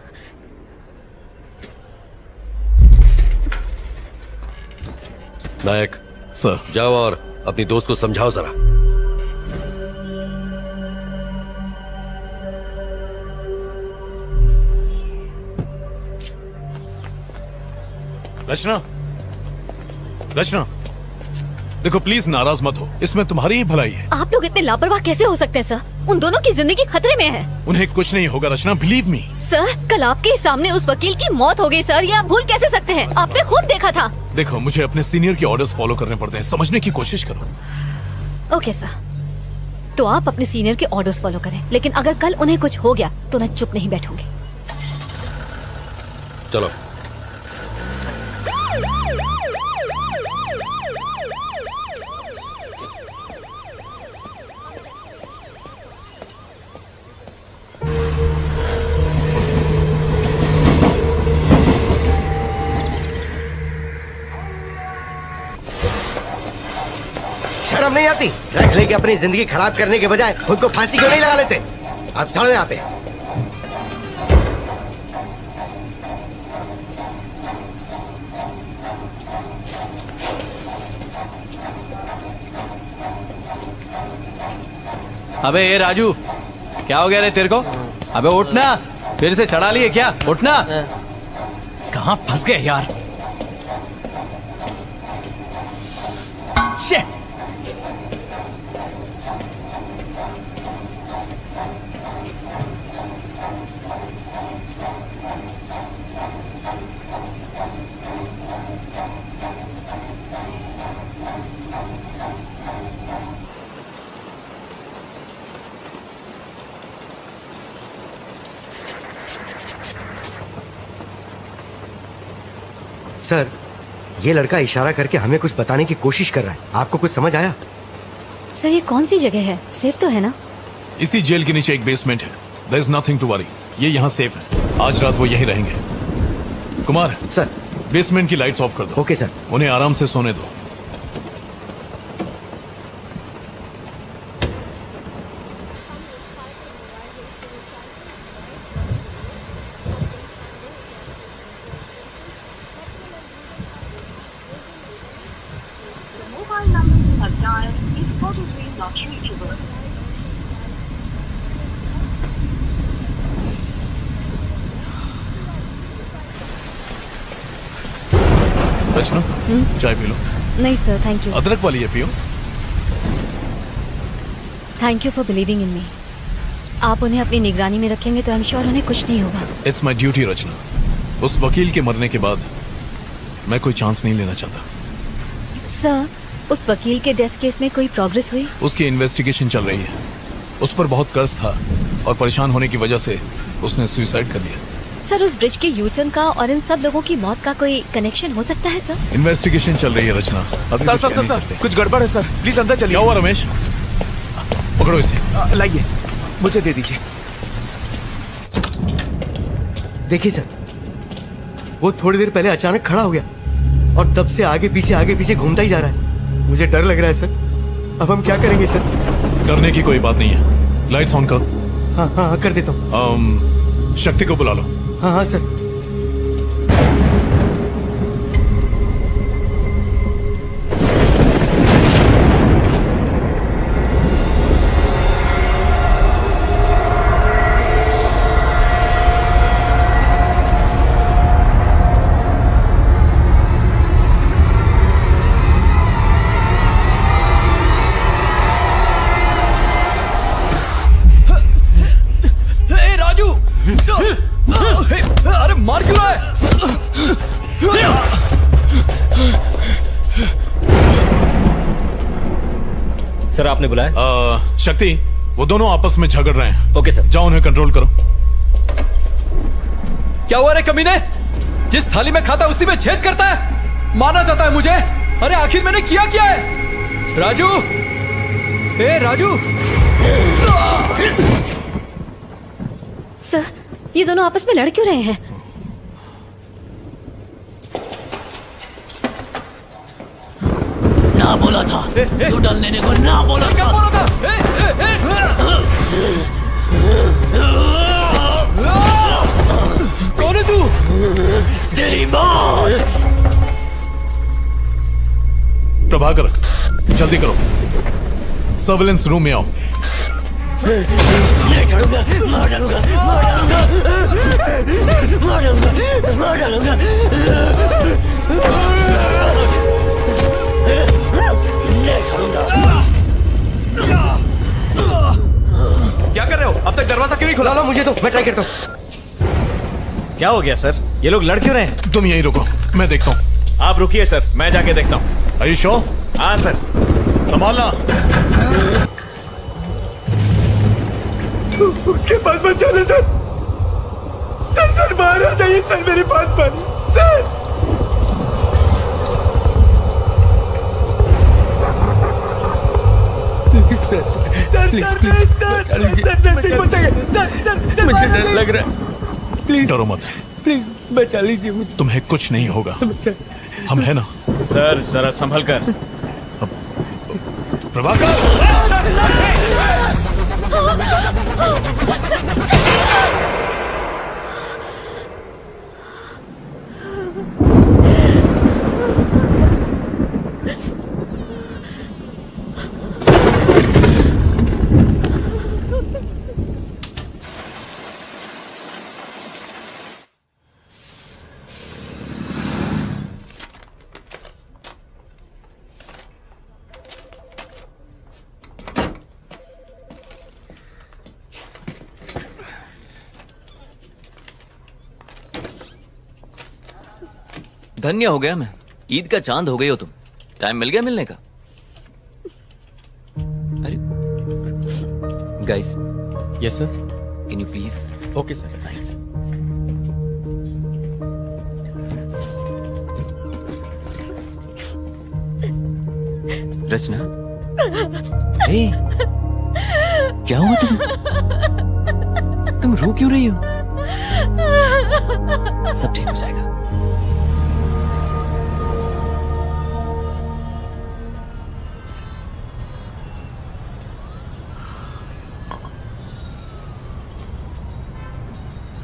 Speaker 11: नायक
Speaker 12: सर,
Speaker 11: जाओ और अपनी दोस्त को समझाओ जरा।
Speaker 12: रचना, रचना देखो प्लीज नाराज मत हो, इसमें तुम्हारी ही भलाई है।
Speaker 2: आप लोग इतने लापरवाह कैसे हो सकते हैं सर? उन दोनों की जिंदगी खतरे में है।
Speaker 12: उन्हें कुछ नहीं होगा रचना, बिलीव मी।
Speaker 2: सर कल आपके ही सामने उस वकील की मौत हो गई सर, ये आप भूल कैसे सकते हैं? आपने खुद देखा था।
Speaker 12: देखो मुझे अपने सीनियर के ऑर्डर्स फॉलो करने पड़ते हैं, समझने की कोशिश करो।
Speaker 2: ओके सर, तो आप अपने सीनियर के ऑर्डर्स फॉलो करें, लेकिन अगर कल उन्हें कुछ हो गया तो मैं चुप नहीं बैठूंगी।
Speaker 11: चलो।
Speaker 15: होती? ड्रग्स लेके अपनी जिंदगी खराब करने के बजाय खुद को फांसी क्यों नहीं लगा लेते? आप सड़ो यहाँ पे।
Speaker 14: अबे ये राजू, क्या हो गया रे तेरे को? अबे उठना, फिर से चढ़ा लिए क्या? उठना। कहाँ फंस गए यार? शे।
Speaker 15: सर, ये लड़का इशारा करके हमें कुछ बताने की कोशिश कर रहा है। आपको कुछ समझ आया?
Speaker 2: सर ये कौन सी जगह है? सेफ तो है ना?
Speaker 12: इसी जेल के नीचे एक बेसमेंट है। There is nothing to worry. ये यहाँ सेफ है। आज रात वो यहीं रहेंगे। कुमार
Speaker 15: सर,
Speaker 12: बेसमेंट की लाइट्स ऑफ कर दो।
Speaker 15: Okay sir.
Speaker 12: उन्हें आराम से सोने दो। रचना, चाय पी लो।
Speaker 2: नहीं सर, थैंक यू।
Speaker 12: अदरक वाली है, पियो।
Speaker 2: Thank you for believing in me. आप उन्हें अपनी निगरानी में रखेंगे तो आई एम श्योर उन्हें कुछ नहीं होगा।
Speaker 12: इट्स माई ड्यूटी रचना। उस वकील के मरने के बाद मैं कोई चांस नहीं लेना चाहता।
Speaker 2: सर, उस वकील के डेथ केस में कोई प्रोग्रेस हुई?
Speaker 12: उसकी इन्वेस्टिगेशन चल रही है। उस पर बहुत कर्ज था और परेशान होने की वजह से उसने सुसाइड कर लिया।
Speaker 2: सर, उस ब्रिज के यूटर्न का और इन सब लोगों की मौत का कोई कनेक्शन हो सकता है सर?
Speaker 12: इन्वेस्टिगेशन चल रही है रचना। अभी
Speaker 13: सर
Speaker 12: कुछ
Speaker 13: सर
Speaker 12: कह
Speaker 13: सर
Speaker 12: नहीं
Speaker 13: सर
Speaker 12: सकते।
Speaker 13: कुछ गड़बड़ है सर, प्लीज अंदर चलिए।
Speaker 12: क्या हुआ रमेश? पकड़ो इसे।
Speaker 13: लाइए, मुझे दे दीजिए।
Speaker 15: देखिए सर, वो थोड़ी देर पहले अचानक खड़ा हो गया और तब से आगे पीछे घूमता ही जा रहा है। मुझे डर लग रहा है सर। अब हम क्या करेंगे सर?
Speaker 12: करने की कोई बात नहीं है। लाइट्स ऑन करो।
Speaker 15: हाँ हाँ हाँ, कर देता हूँ।
Speaker 12: शक्ति को बुला लो।
Speaker 15: हाँ हाँ सर।
Speaker 14: अरे मार क्यों रहा है?
Speaker 3: सर आपने बुलाया?
Speaker 12: शक्ति, वो दोनों आपस में झगड़ रहे हैं।
Speaker 3: Okay sir.
Speaker 12: जाओ उन्हें कंट्रोल करो।
Speaker 14: क्या हुआ रे कमीने? जिस थाली में खाता उसी में छेद करता है। मारना चाहता है मुझे? अरे आखिर मैंने किया क्या है? राजू, ए राजू।
Speaker 2: सर, ये दोनों आपस में लड़ क्यों रहे हैं?
Speaker 7: ना बोला था यूटर्न लेने को, ना बोला था।
Speaker 14: क्या बोला था? कौन है तू?
Speaker 7: तेरी मौत।
Speaker 12: प्रभाकर, जल्दी करो। सर्विलेंस रूम में आओ।
Speaker 7: नहीं छोड़ूंगा, मार डालूंगा, मार डालूंगा, मार डालूंगा, मार डालूंगा। नहीं छोड़ूंगा।
Speaker 13: क्या कर रहे हो? अब तक दरवाजा क्यों नहीं खुला?
Speaker 15: लो, मुझे तो, मैं ट्राई करता हूँ।
Speaker 3: क्या हो गया सर? ये लोग लड़ क्यों रहे हैं?
Speaker 12: तुम यहीं रुको, मैं देखता हूँ।
Speaker 3: आप रुकिए सर, मैं जाके देखता हूँ।
Speaker 12: Are you sure?
Speaker 3: हाँ सर।
Speaker 12: संभालना।
Speaker 15: उसके पास मत चलो सर। सर बाहर आ जाइए सर, मेरी बात पर सर।
Speaker 13: मुझे डर लग रहा है। प्लीज
Speaker 12: डरो मत,
Speaker 13: प्लीज बचा लीजिए मुझे।
Speaker 12: तुम्हें कुछ नहीं होगा। हम है ना?
Speaker 3: सर जरा संभल कर।
Speaker 10: धन्य हो गया मैं। ईद का चांद हो गई हो तुम। टाइम मिल गया मिलने का। अरे guys.
Speaker 16: Yes sir.
Speaker 10: Can you please?
Speaker 16: Okay sir.
Speaker 10: Thanks. Rachna, hey, क्या हुआ तुम रो क्यों रही हो? सब ठीक हो जाएगा।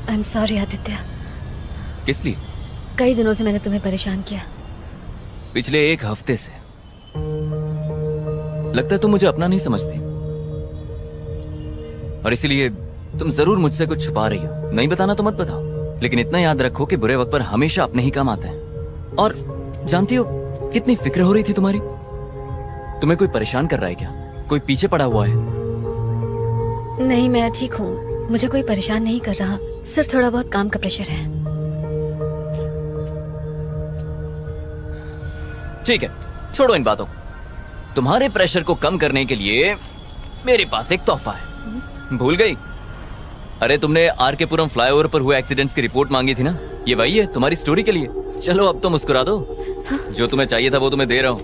Speaker 2: आई एम सॉरी आदित्य,
Speaker 10: किस लिए?
Speaker 2: कई दिनों से मैंने तुम्हें परेशान किया।
Speaker 10: पिछले 1 हफ्ते से। लगता है तुम मुझे अपना नहीं समझती और इसीलिए तुम जरूर मुझसे कुछ छुपा रही हो। नहीं बताना तो मत बताओ, लेकिन इतना याद रखो कि बुरे वक्त पर हमेशा अपने ही काम आते हैं। और जानती हो कितनी फिक्र हो रही थी तुम्हारी? तुम्हें कोई परेशान कर रहा है क्या? कोई पीछे पड़ा हुआ है?
Speaker 2: नहीं, मैं ठीक हूँ। मुझे कोई परेशान नहीं कर रहा, सिर्फ थोड़ा बहुत काम का प्रेशर है।
Speaker 10: ठीक है, छोड़ो इन बातों को। तुम्हारे प्रेशर को कम करने के लिए मेरे पास एक तोहफा है। भूल गई? अरे तुमने आर.के. पुरम फ्लाईओवर पर हुए एक्सीडेंट्स की रिपोर्ट मांगी थी ना? ये वही है तुम्हारी स्टोरी के लिए। चलो अब तो मुस्कुरा दो। जो तुम्हें चाहिए था वो तुम्हें दे रहा हूं।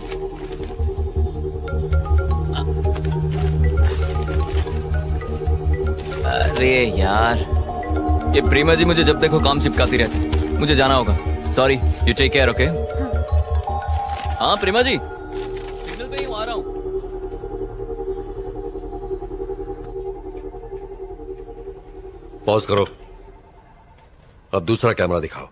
Speaker 10: अरे यार, ये प्रेमा जी मुझे जब देखो काम चिपकाती रहती। मुझे जाना होगा। Sorry, you take care. Okay? हाँ प्रेमा जी, सिग्नल पे ही हूँ, आ रहा हूँ।
Speaker 11: पॉज करो। अब दूसरा कैमरा दिखाओ।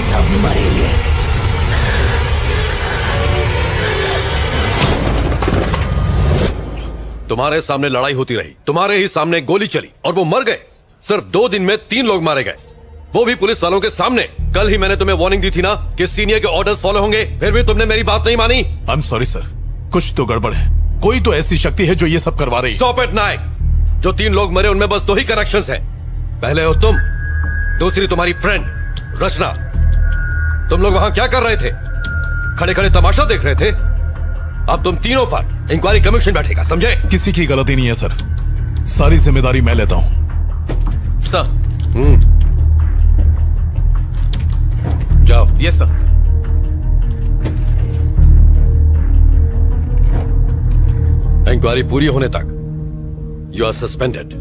Speaker 7: सब मरेंगे।
Speaker 11: तुम्हारे सामने लड़ाई होती रही, तुम्हारे ही सामने गोली चली और वो मर गए। सिर्फ 2 दिन में 3 लोग मारे गए, वो भी पुलिस वालों के सामने। कल ही मैंने तुम्हें वार्निंग दी थी ना कि सीनियर के ऑर्डर्स फॉलो होंगे, फिर भी तुमने मेरी बात नहीं मानी।
Speaker 12: आई एम सॉरी सर, कुछ तो गड़बड़ है। कोई तो ऐसी शक्ति है जो ये सब करवा रही है।
Speaker 11: स्टॉप इट नायक। जो 3 लोग मरे उनमें बस 2 ही कनेक्शंस हैं। पहले हो तुम, दूसरी तुम्हारी फ्रेंड रचना। तुम लोग वहां क्या कर रहे थे? खड़े खड़े तमाशा देख रहे थे। अब तुम तीनों पर इंक्वायरी कमीशन बैठेगा, समझे?
Speaker 12: किसी की गलती नहीं है सर, सारी जिम्मेदारी मैं लेता हूं।
Speaker 6: सर।
Speaker 11: जाओ।
Speaker 6: Yes sir.
Speaker 11: इंक्वायरी पूरी होने तक यू आर सस्पेंडेड।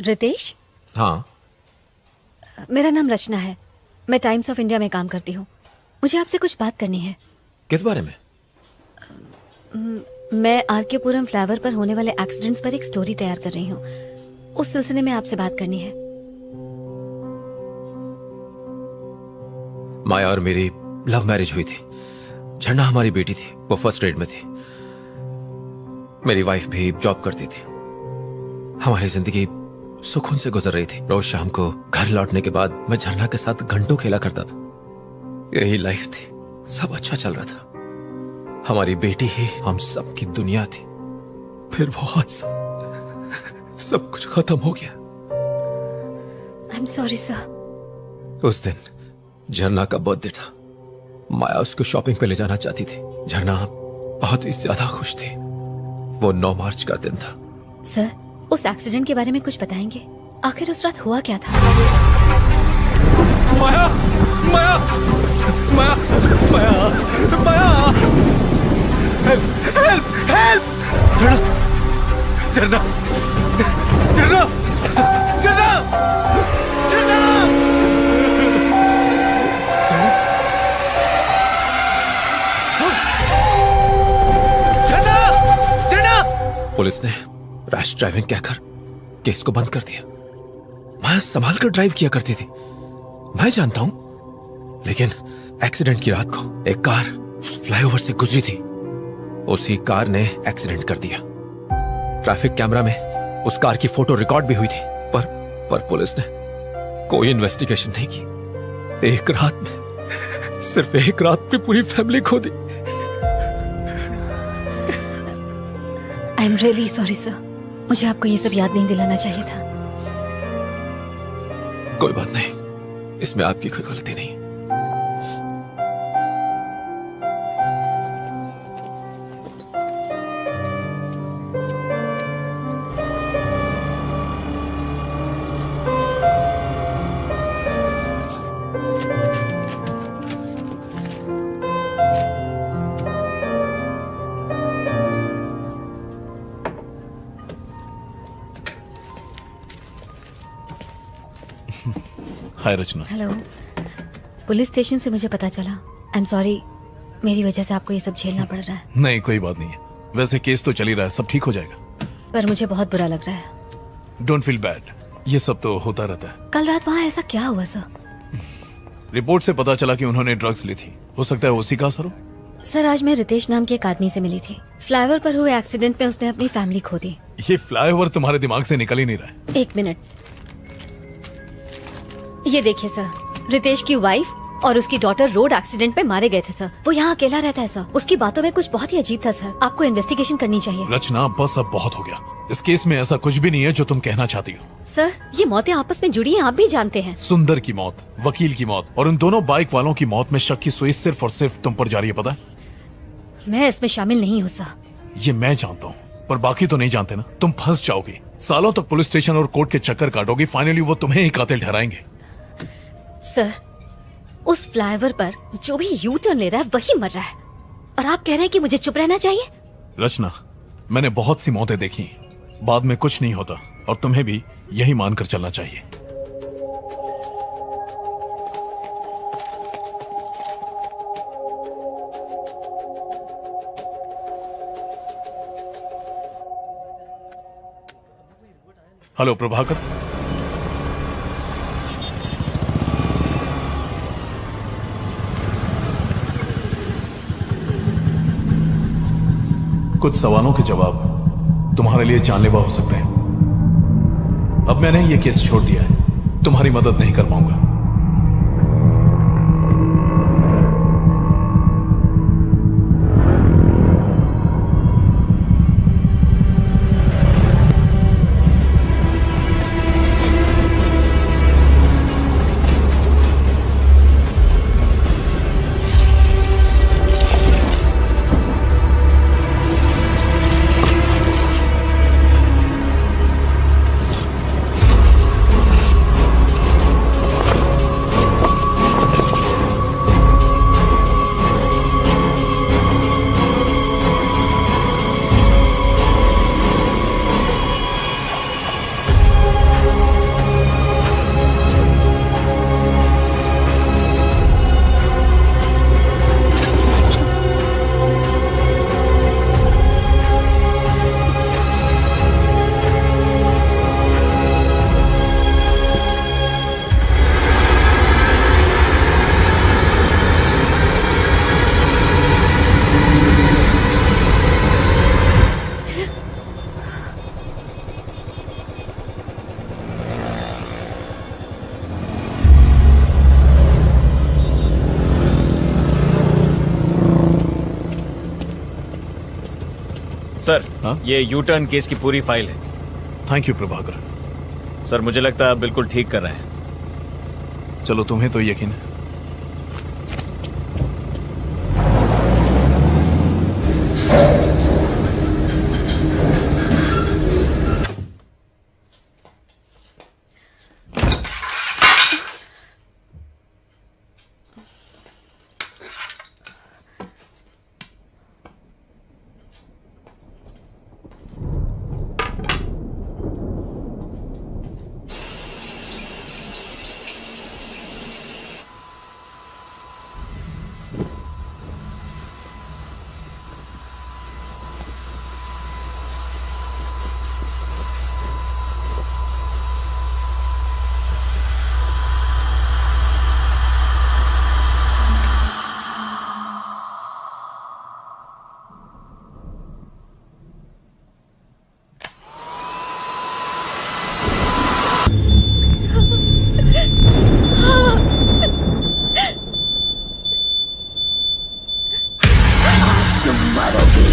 Speaker 2: रितेश,
Speaker 16: हाँ।
Speaker 2: मेरा नाम रचना है। मैं टाइम्स ऑफ इंडिया में काम करती हूँ। मुझे आपसे कुछ बात करनी है।
Speaker 16: किस बारे में?
Speaker 2: मैं आर.के. पुरम फ्लाईओवर पर होने वाले एक्सीडेंट्स पर एक स्टोरी तैयार कर रही हूँ। उस सिलसिले में आपसे बात करनी है।
Speaker 16: माया और मेरी लव मैरिज हुई थी। झंडा हमारी बेटी थी, वो फर्स्ट ग्रेड में थी। मेरी वाइफ भी जॉब करती थी। हमारी जिंदगी सुकून से गुजर रही थी। रोज शाम को घर लौटने के बाद मैं झरना के साथ घंटों खेला करता था। यही लाइफ थी, सब अच्छा चल रहा था। हमारी बेटी ही हम सब की दुनिया थी। फिर वो हादसा, सब कुछ खत्म हो गया।
Speaker 2: I am sorry sir.
Speaker 16: उस दिन झरना का बर्थडे था। माया उसको शॉपिंग पे ले जाना चाहती थी। झरना बहुत ही ज्यादा खुश थी। वो 9 मार्च का दिन था।
Speaker 2: सर, उस एक्सीडेंट के बारे में कुछ बताएंगे? आखिर उस रात हुआ क्या था?
Speaker 14: माया, माया, माया, माया, माया, हेल्प, हेल्प, हेल्प! झरना, झरना, झरना, झरना, झरना!
Speaker 16: पुलिस ने रैश ड्राइविंग कहकर केस को बंद कर दिया। मैं संभाल कर ड्राइव किया करती थी, मैं जानता हूं। लेकिन एक्सीडेंट की रात को एक कार फ्लाईओवर से गुजरी थी। उसी कार ने एक्सीडेंट कर दिया। ट्रैफिक कैमरा में उस कार की फोटो रिकॉर्ड भी हुई थी, पर पुलिस ने कोई इन्वेस्टिगेशन नहीं की। एक रात में, सिर्फ एक रात में पूरी फैमिली खो दी।
Speaker 2: I am really sorry sir, मुझे आपको ये सब याद नहीं दिलाना चाहिए था।
Speaker 16: कोई बात नहीं, इसमें आपकी कोई गलती नहीं।
Speaker 12: हाय रचना।
Speaker 2: हेलो। पुलिस स्टेशन से मुझे पता चला। आई एम सॉरी, मेरी वजह से आपको ये सब झेलना पड़ रहा है।
Speaker 12: नहीं कोई बात नहीं है, वैसे केस तो चल ही रहा है, सब ठीक हो जाएगा।
Speaker 2: पर मुझे बहुत बुरा लग रहा है।
Speaker 12: डोंट फील बैड, ये सब तो होता रहता है।
Speaker 2: कल रात वहाँ ऐसा क्या हुआ सर?
Speaker 12: रिपोर्ट से पता चला कि उन्होंने ड्रग्स ली थी, हो सकता है उसी का असर हो।
Speaker 2: सर, आज मैं रितेश नाम के एक आदमी से मिली थी। फ्लाईओवर पर हुए एक्सीडेंट में उसने अपनी फैमिली खो दी।
Speaker 12: ये फ्लाईओवर तुम्हारे दिमाग से निकल ही नहीं रहा है।
Speaker 2: एक मिनट, ये देखिए सर, रितेश की वाइफ और उसकी डॉटर रोड एक्सीडेंट में मारे गए थे सर। वो यहाँ अकेला रहता है सर। उसकी बातों में कुछ बहुत ही अजीब था सर। आपको इन्वेस्टिगेशन करनी चाहिए।
Speaker 12: रचना बस अब बहुत हो गया। इस केस में ऐसा कुछ भी नहीं है जो तुम कहना चाहती हो।
Speaker 2: सर, ये मौतें आपस में जुड़ी हैं, आप भी जानते हैं।
Speaker 12: सुंदर की मौत, वकील की मौत और उन दोनों बाइक वालों की मौत में शक की सुई सिर्फ और सिर्फ तुम पर जा रही है, पता है?
Speaker 2: मैं इसमें शामिल नहीं हूँ सर।
Speaker 12: ये मैं जानता हूँ, पर बाकी तो नहीं जानते ना। तुम फंस जाओगी, सालों तक पुलिस स्टेशन और कोर्ट के चक्कर काटोगी, फाइनली वो तुम्हें ही कातिल ठहराएंगे।
Speaker 2: सर, उस फ्लाईओवर पर जो भी यू टर्न ले रहा है वही मर रहा है, और आप कह रहे हैं कि मुझे चुप रहना चाहिए?
Speaker 12: रचना, मैंने बहुत सी मौतें देखी, बाद में कुछ नहीं होता, और तुम्हें भी यही मानकर चलना चाहिए। हेलो प्रभाकर। कुछ सवालों के जवाब तुम्हारे लिए जानलेवा हो सकते हैं। अब मैंने ये केस छोड़ दिया है, तुम्हारी मदद नहीं कर पाऊंगा।
Speaker 3: सर, ये यू टर्न केस की पूरी फाइल है।
Speaker 12: Thank you Prabhakar.
Speaker 3: सर, मुझे लगता है आप बिल्कुल ठीक कर रहे हैं।
Speaker 12: चलो, तुम्हें तो यकीन है,
Speaker 1: मरोगी।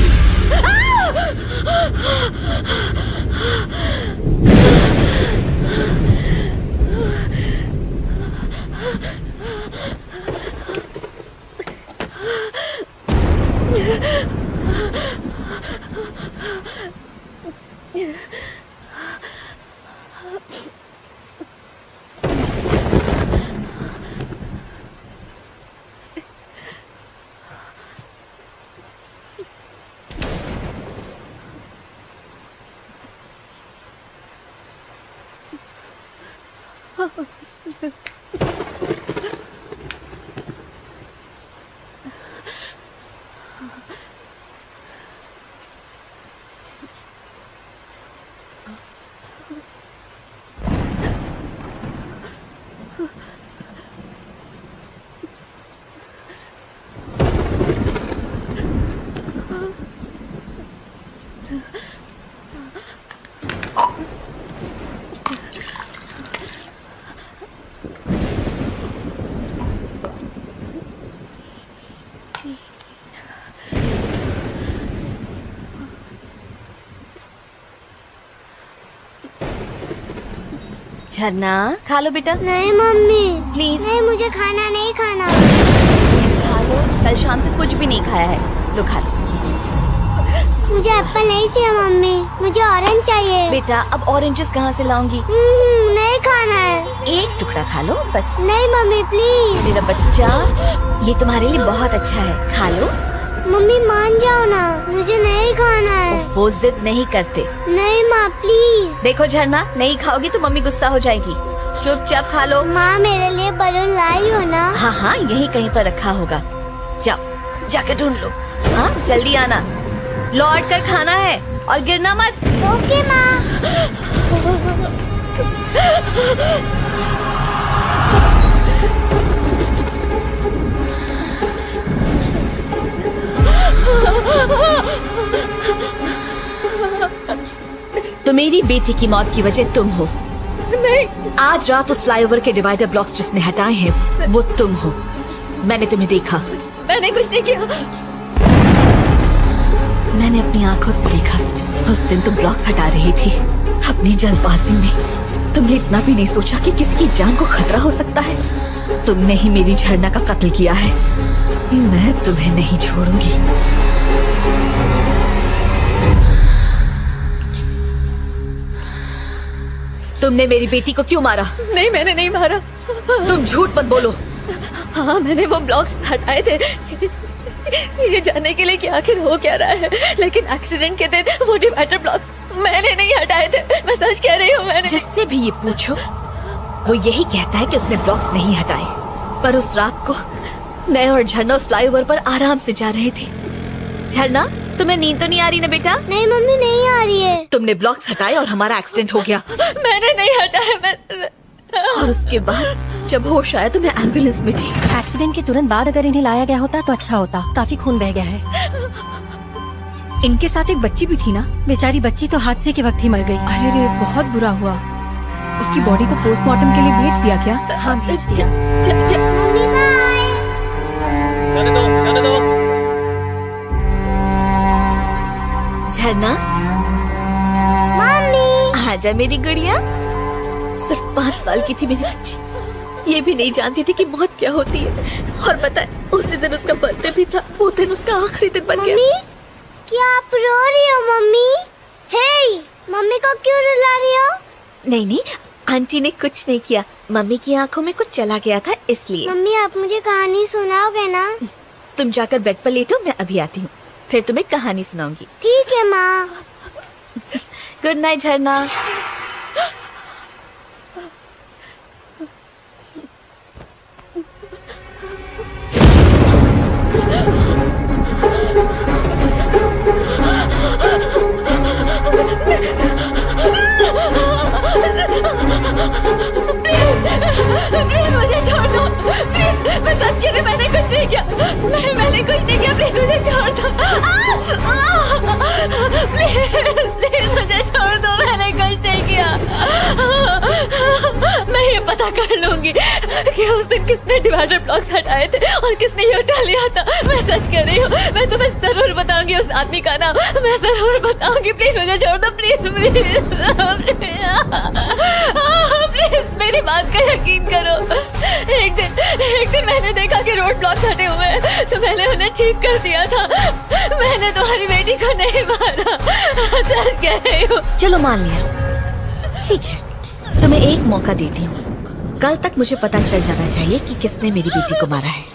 Speaker 1: झरना खा लो बेटा।
Speaker 8: नहीं मम्मी
Speaker 1: प्लीज।
Speaker 8: नहीं, मुझे खाना नहीं खाना।
Speaker 1: प्लीज खा लो, कल शाम से कुछ भी नहीं खाया है। लो खा लो।
Speaker 8: मुझे एप्पल नहीं चाहिए मम्मी, मुझे ऑरेंज चाहिए।
Speaker 1: बेटा अब ऑरेंजेस कहाँ से लाऊंगी?
Speaker 8: नहीं खाना है।
Speaker 1: एक टुकड़ा खा लो बस।
Speaker 8: नहीं मम्मी प्लीज।
Speaker 1: मेरा बच्चा, ये तुम्हारे लिए बहुत अच्छा है, खा लो।
Speaker 8: मम्मी मान जाओ ना, मुझे नहीं खाना है।
Speaker 1: वो जिद नहीं करते।
Speaker 8: नहीं माँ प्लीज।
Speaker 1: देखो झरना, नहीं खाओगी तो मम्मी गुस्सा हो जाएगी। चुपचाप खा लो।
Speaker 8: माँ मेरे लिए बलून लाई हो ना?
Speaker 1: हाँ हाँ, यहीं कहीं पर रखा होगा। जाओ जाके ढूंढ लो। हाँ जल्दी आना, लौट कर खाना है और गिरना मत।
Speaker 8: ओके माँ।
Speaker 1: तो मेरी बेटी की मौत की वजह तुम हो।
Speaker 2: नहीं।
Speaker 1: आज रात उस फ्लाईओवर के डिवाइडर ब्लॉक्स जिसने हटाए हैं वो तुम हो। मैंने तुम्हें देखा।
Speaker 2: मैंने कुछ नहीं किया।
Speaker 1: मैंने अपनी आंखों से देखा। उस दिन तुम ब्लॉक्स हटा रही थी। अपनी जल्दबाजी में तुमने इतना भी नहीं सोचा कि किसी की जान को खतरा हो सकता है। तुमने ही मेरी झरना का कत्ल किया है। मैं तुम्हें नहीं छोड़ूंगी। तुमने मेरी बेटी को क्यों मारा?
Speaker 2: नहीं मैंने नहीं मारा।
Speaker 1: तुम झूठ मत बोलो।
Speaker 2: हाँ मैंने वो ब्लॉक्स हटाए थे ये जानने के लिए कि आखिर हो क्या रहा है, लेकिन एक्सीडेंट के दिन वो डिवाइडर ब्लॉक्स मैंने नहीं हटाए थे। मैं सच कह रही हूँ। मैंने
Speaker 1: जिससे भी ये पूछो वो यही कहता है कि उसने ब्लॉक्स नहीं हटाए। पर उस रात को मैं और झरना उस फ्लाईओवर पर आराम से जा रहे थे। झरना तुम्हें नींद तो नहीं आ रही ना बेटा?
Speaker 8: नहीं मम्मी नहीं आ रही है।
Speaker 1: तुमने ब्लॉक्स हटाए और हमारा एक्सीडेंट हो गया।
Speaker 2: मैंने नहीं हटाया।
Speaker 1: और उसके बाद जब होश आया तो मैं एम्बुलेंस में थी।
Speaker 17: एक्सीडेंट के तुरंत बाद अगर इन्हें लाया गया होता तो अच्छा होता। काफी खून बह गया है। इनके साथ एक बच्ची भी थी ना? बेचारी बच्ची तो हादसे के वक्त ही मर गई।
Speaker 2: अरे रे बहुत बुरा हुआ। उसकी बॉडी को पोस्टमार्टम के लिए भेज दिया क्या?
Speaker 17: हाँ भेज दिया।
Speaker 8: Mummy bye.
Speaker 10: जाने दो।
Speaker 1: झरना
Speaker 8: मम्मी
Speaker 1: आजा मेरी गुड़िया। सिर्फ 5 साल की थी मेरी बच्ची। ये भी नहीं जानती थी कि मौत क्या होती है। और पता है उसी दिन उसका बर्थडे भी था। वो दिन उसका आखिरी दिन बन गया।
Speaker 8: मम्मी क्या आप रो रही हो? मम्मी हे, मम्मी को क्यों रुला रही हो?
Speaker 1: नहीं नहीं, आंटी ने कुछ नहीं किया। मम्मी की आंखों में कुछ चला गया था इसलिए।
Speaker 8: मम्मी आप मुझे कहानी सुनाओगे ना?
Speaker 1: तुम जाकर बेड पर लेटो, मैं अभी आती हूँ, फिर तुम्हें कहानी सुनाऊंगी।
Speaker 8: ठीक है माँ।
Speaker 1: गुड नाइट झरना।
Speaker 2: प्लीज मुझे छोड़ दो। प्लीज मैं सच कह रही, मैंने कुछ नहीं किया। मैंने कुछ नहीं किया। प्लीज मुझे छोड़ दो। प्लीज मुझे छोड़ दो। मैंने कुछ नहीं किया। मैं ये बता
Speaker 4: पता कर लूंगी कि उस दिन किसने डिवाइडर ब्लॉक्स हटाए थे और किसने ये उठा लिया था। मैं सच कह रही हूँ, मैं तुम्हें जरूर बताऊंगी उस आदमी का नाम, मैं जरूर बताऊंगी। प्लीज मुझे छोड़ दो, प्लीज प्लीज मेरी बात का यकीन करो। एक दिन मैंने देखा कि रोड ब्लॉक्स हटे हुए हैं तो मैंने उन्हें ठीक कर दिया था। मैंने तुम्हारी बेटी को नहीं मारा, सच कह रही हूँ।
Speaker 1: चलो मान लिया, ठीक है, तुम्हें एक मौका देती हूँ। कल तक मुझे पता चल जाना चाहिए कि किसने मेरी बेटी को मारा है।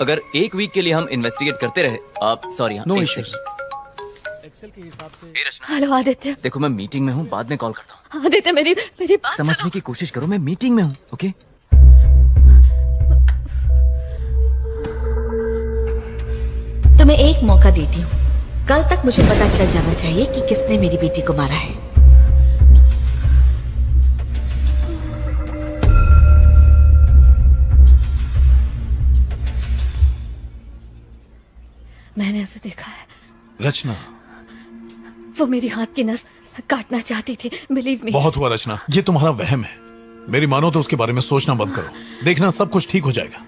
Speaker 10: अगर एक वीक के लिए हम इन्वेस्टिगेट करते रहे, आप सॉरी,
Speaker 14: No
Speaker 10: एक
Speaker 14: issues.
Speaker 10: सेकंड।
Speaker 14: एक्सेल के हिसाब से
Speaker 10: हे रचना,
Speaker 4: हेलो आदित्य।
Speaker 10: देखो मैं मीटिंग में हूँ, बाद में कॉल करता हूँ।
Speaker 4: आदित्य मेरी बात
Speaker 10: समझने की कोशिश करो, मैं मीटिंग में हूँ। ओके
Speaker 1: तुम्हें एक मौका देती हूँ। कल तक मुझे पता चल जाना चाहिए कि किसने मेरी बेटी को मारा है।
Speaker 4: मैंने उसे देखा है,
Speaker 12: रचना,
Speaker 4: वो मेरी हाथ की नस काटना चाहती थी। Believe me.
Speaker 12: बहुत हुआ रचना, ये तुम्हारा वहम है। मेरी मानो तो उसके बारे में सोचना बंद करो। देखना सब कुछ ठीक हो जाएगा।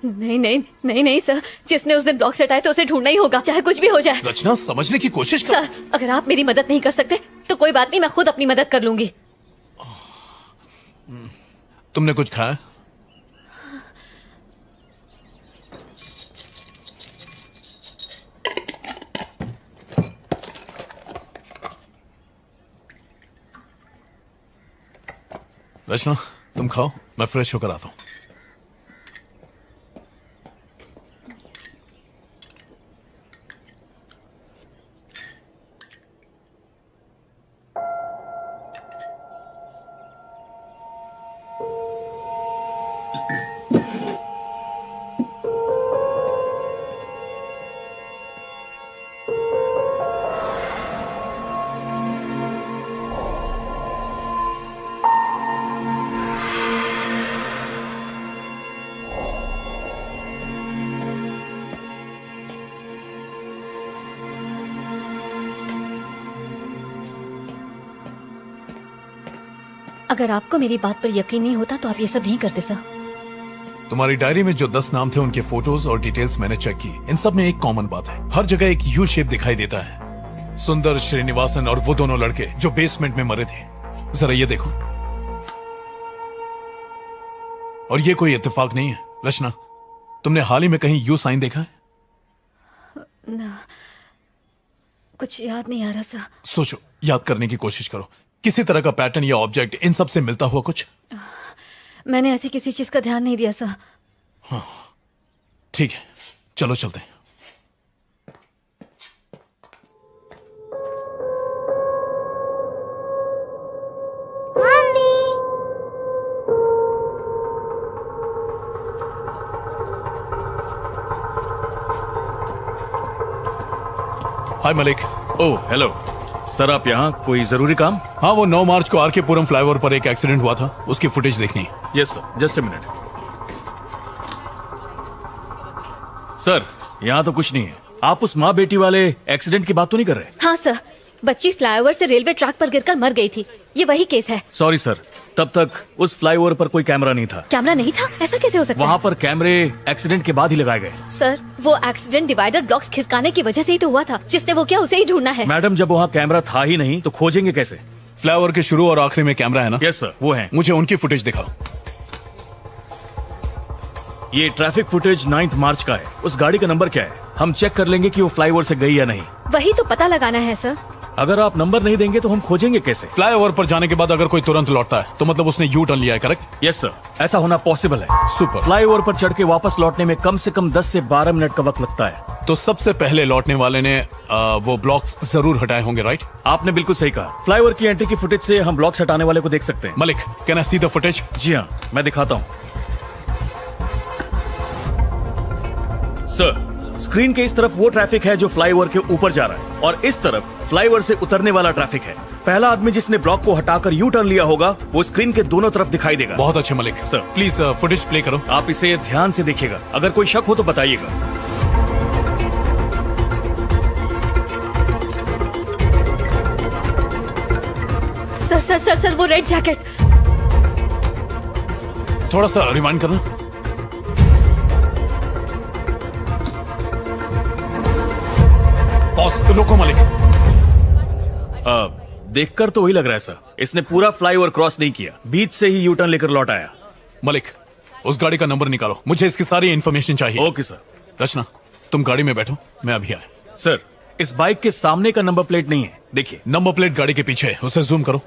Speaker 4: नहीं नहीं नहीं नहीं सर, जिसने उस दिन ब्लॉक हटाए तो उसे ढूंढना ही होगा, चाहे कुछ भी हो जाए।
Speaker 12: रचना, समझने की कोशिश करो।
Speaker 4: सर, अगर आप मेरी मदद नहीं कर सकते तो कोई बात नहीं, मैं खुद अपनी मदद कर लूंगी।
Speaker 12: तुमने कुछ खाया? रचना, तुम खाओ, मैं फ्रेश होकर आता हूं।
Speaker 2: अगर आपको मेरी बात पर यकीन नहीं होता तो आप ये सब नहीं करते सर।
Speaker 12: तुम्हारी डायरी में जो 10 नाम थे उनके फोटोज और डिटेल्स मैंने चेक की। इन सब में एक कॉमन बात है, हर जगह एक यू शेप दिखाई देता है। सुंदर, श्रीनिवासन और वो दोनों लड़के जो बेसमेंट में मरे थे। जरा ये देखो। और ये कोई इत्तेफाक नहीं है। रचना, तुमने हाल ही में कहीं यू साइन देखा है?
Speaker 2: ना, कुछ याद नहीं आ रहा सर।
Speaker 12: सोचो, याद करने की कोशिश करो। किसी तरह का पैटर्न या ऑब्जेक्ट इन सब से मिलता हुआ कुछ?
Speaker 2: मैंने ऐसी किसी चीज का ध्यान नहीं दिया सर।
Speaker 12: हाँ, ठीक है, चलो चलते हैं। हाय मलिक।
Speaker 3: ओह हेलो सर, आप यहाँ कोई जरूरी काम?
Speaker 12: हाँ, वो 9 मार्च को आरके पुरम फ्लाईओवर पर एक एक्सीडेंट हुआ था, उसकी फुटेज देखनी है।
Speaker 3: Yes sir, just a minute. Sir, यहाँ तो कुछ नहीं है। आप उस माँ बेटी वाले एक्सीडेंट की बात तो नहीं कर रहे?
Speaker 2: हाँ सर, बच्ची फ्लाईओवर से रेलवे ट्रैक पर गिरकर मर गई थी, ये वही केस है।
Speaker 3: सॉरी सर, तब तक उस फ्लाईओवर पर कोई कैमरा नहीं था।
Speaker 2: कैमरा नहीं था? ऐसा कैसे हो सकता
Speaker 3: वहाँ पर कैमरे एक्सीडेंट के बाद ही लगाए गए।
Speaker 2: सर, वो एक्सीडेंट डिवाइडर ब्लॉक्स खिसकाने की वजह से ही तो हुआ था। जिसने वो किया उसे ही ढूंढना है।
Speaker 3: मैडम, जब वहाँ कैमरा था ही नहीं तो खोजेंगे कैसे?
Speaker 12: फ्लाईओवर के शुरू और आखिरी में कैमरा है ना?
Speaker 3: यस सर, वो है।
Speaker 12: मुझे उनकी फुटेज दिखाओ।
Speaker 3: ये ट्रैफिक फुटेज 9 मार्च का है। उस गाड़ी का नंबर क्या है? हम चेक कर लेंगे कि वो फ्लाईओवर से गई या नहीं।
Speaker 2: वही तो पता लगाना है सर।
Speaker 3: अगर आप नंबर नहीं देंगे तो हम खोजेंगे कैसे?
Speaker 12: फ्लाईओवर पर जाने के बाद अगर कोई तुरंत लौटता है तो मतलब उसने यू टर्न लिया है, करेक्ट?
Speaker 3: यस सर, ऐसा होना पॉसिबल है।
Speaker 12: सुपर।
Speaker 3: फ्लाईओवर पर चढ़ के वापस लौटने में कम से कम 10 से 12 मिनट का वक्त लगता है।
Speaker 12: तो सबसे पहले लौटने वाले ने वो ब्लॉक्स जरूर हटाए होंगे, राइट?
Speaker 3: आपने बिल्कुल सही कहा। फ्लाईओवर की एंट्री की फुटेज से हम ब्लॉक्स हटाने वाले को देख सकते हैं।
Speaker 12: Malik, can I see the footage?
Speaker 3: जी हाँ, मैं दिखाता हूँ। सर, स्क्रीन के इस तरफ वो ट्रैफिक है जो फ्लाईओवर के ऊपर जा रहा है और इस तरफ फ्लाईओवर से उतरने वाला ट्रैफिक है। पहला आदमी जिसने ब्लॉक को हटाकर यू टर्न लिया होगा वो स्क्रीन के दोनों तरफ दिखाई देगा।
Speaker 12: बहुत अच्छे Malik.
Speaker 3: Sir
Speaker 12: please footage play करो।
Speaker 3: आप इसे ध्यान से देखिएगा, अगर कोई शक हो तो बताइएगा।
Speaker 4: सर सर सर सर वो रेड जैकेट।
Speaker 12: थोड़ा सा रिवाइंड करना। बॉस रोको मलिक।
Speaker 3: देखकर तो वही लग रहा है सर, इसने पूरा फ्लाईओवर क्रॉस नहीं किया, बीच से ही यू टर्न लेकर लौट आया।
Speaker 12: मलिक, उस गाड़ी का नंबर निकालो, मुझे इसकी सारी इंफॉर्मेशन चाहिए।
Speaker 3: Okay sir.
Speaker 12: रचना, तुम गाड़ी में बैठो, मैं अभी आया।
Speaker 3: सर, इस बाइक के सामने का नंबर प्लेट नहीं है, देखिए।
Speaker 12: नंबर प्लेट गाड़ी के पीछे है, उसे जूम करो।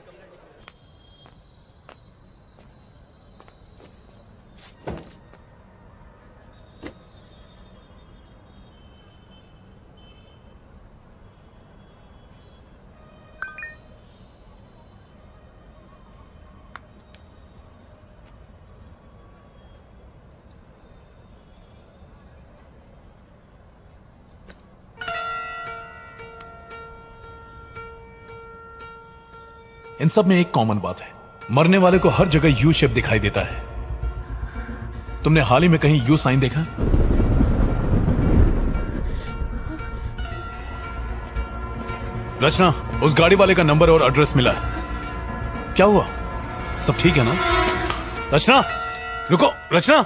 Speaker 12: इन सब में एक कॉमन बात है, मरने वाले को हर जगह यू शेप दिखाई देता है। तुमने हाल ही में कहीं यू साइन देखा? रचना, उस गाड़ी वाले का नंबर और एड्रेस मिला है। क्या हुआ? सब ठीक है ना? रचना, रुको। रचना,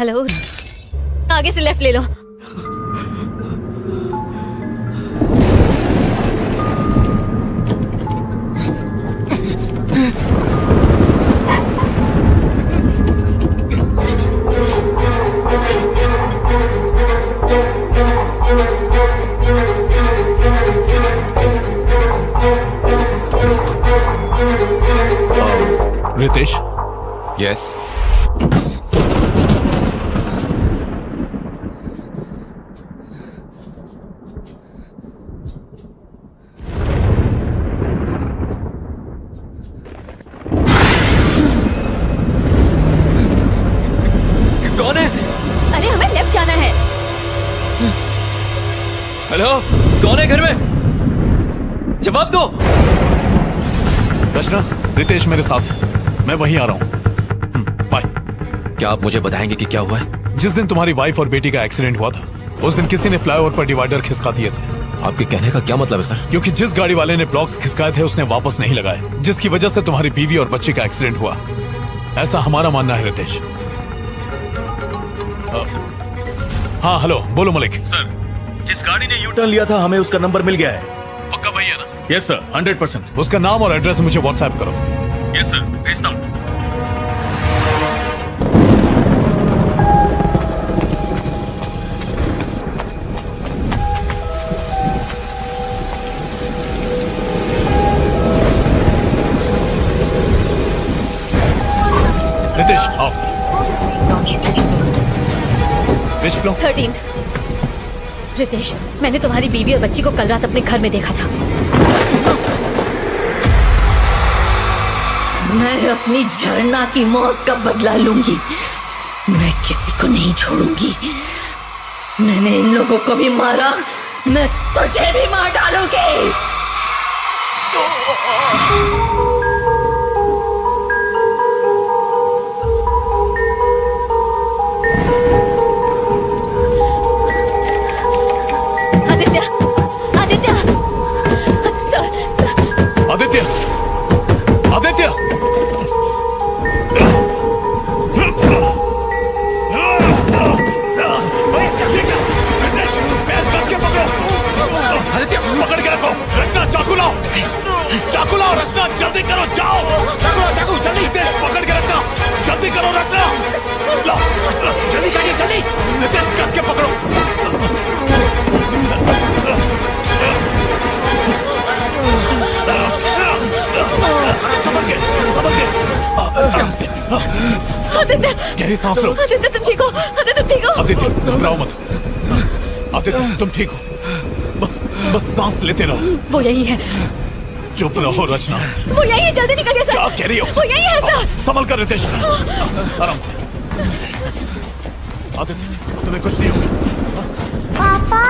Speaker 2: हेलो, आगे से लेफ्ट ले लो।
Speaker 12: रितेश,
Speaker 16: यस
Speaker 14: कौन है?
Speaker 2: अरे हमें लेफ्ट जाना है।
Speaker 14: हेलो, कौन है घर में? जवाब दो।
Speaker 12: रचना, रितेश मेरे साथ है, मैं वहीं आ रहा हूँ। बाय।
Speaker 16: क्या आप मुझे बताएंगे कि क्या हुआ है?
Speaker 12: जिस दिन तुम्हारी वाइफ और बेटी का एक्सीडेंट हुआ था, उस दिन किसी ने फ्लाईओवर पर डिवाइडर खिसका दिए थे।
Speaker 16: आपके कहने का क्या मतलब है सर?
Speaker 12: क्योंकि जिस गाड़ी वाले ने ब्लॉक्स खिसकाए थे उसने वापस नहीं लगाए, जिसकी वजह से तुम्हारी बीवी और बच्ची का एक्सीडेंट हुआ, ऐसा हमारा मानना है रितेश। हाँ हेलो, बोलो मलिक।
Speaker 18: सर, जिस गाड़ी ने यू टर्न लिया था हमें उसका नंबर मिल गया है।
Speaker 12: पक्का भाई है ना? Yes sir, 100%। उसका नाम और एड्रेस मुझे व्हाट्सएप करो।
Speaker 18: यस सर, भेजता हूँ।
Speaker 12: रितेश आओ। विच फ्लोर?
Speaker 2: 13। रितेश, मैंने तुम्हारी बीवी और बच्ची को कल रात अपने घर में देखा था।
Speaker 1: मैं अपनी झरना की मौत का बदला लूंगी। मैं किसी को नहीं छोड़ूंगी। मैंने इन लोगों को भी मारा, मैं तुझे भी मार डालूंगी।
Speaker 2: आदित्य, आदित्य,
Speaker 12: आदित्य, आदित्य, आदित्य पकड़ के रखो। रचना, चाकू लाओ, चाकू लाओ। रचना जल्दी करो, जाओ। चाकू लाओ, चाकू जल्दी। रितेश पकड़ के रखना, जल्दी करो। रचना लाओ, जल्दी करिए, जल्दी। रितेश कस के पकड़ो। संभल के, संभल के। आराम से।
Speaker 2: आदित्य,
Speaker 12: गहरी सांस लो।
Speaker 2: आदित्य तुम ठीक हो? आदित्य तुम ठीक हो?
Speaker 12: आदित्य घबराओ मत। आदित्य तुम ठीक हो, बस बस सांस लेते रहो।
Speaker 2: वो यही है।
Speaker 12: चुप रहो रचना।
Speaker 2: वो यही है, जल्दी निकलिए सर।
Speaker 12: क्या कह रही हो?
Speaker 2: वो यही है सर।
Speaker 12: संभल कर रितेश, आराम से। आदित्य तुम्हें कुछ नहीं होगा।
Speaker 8: पापा,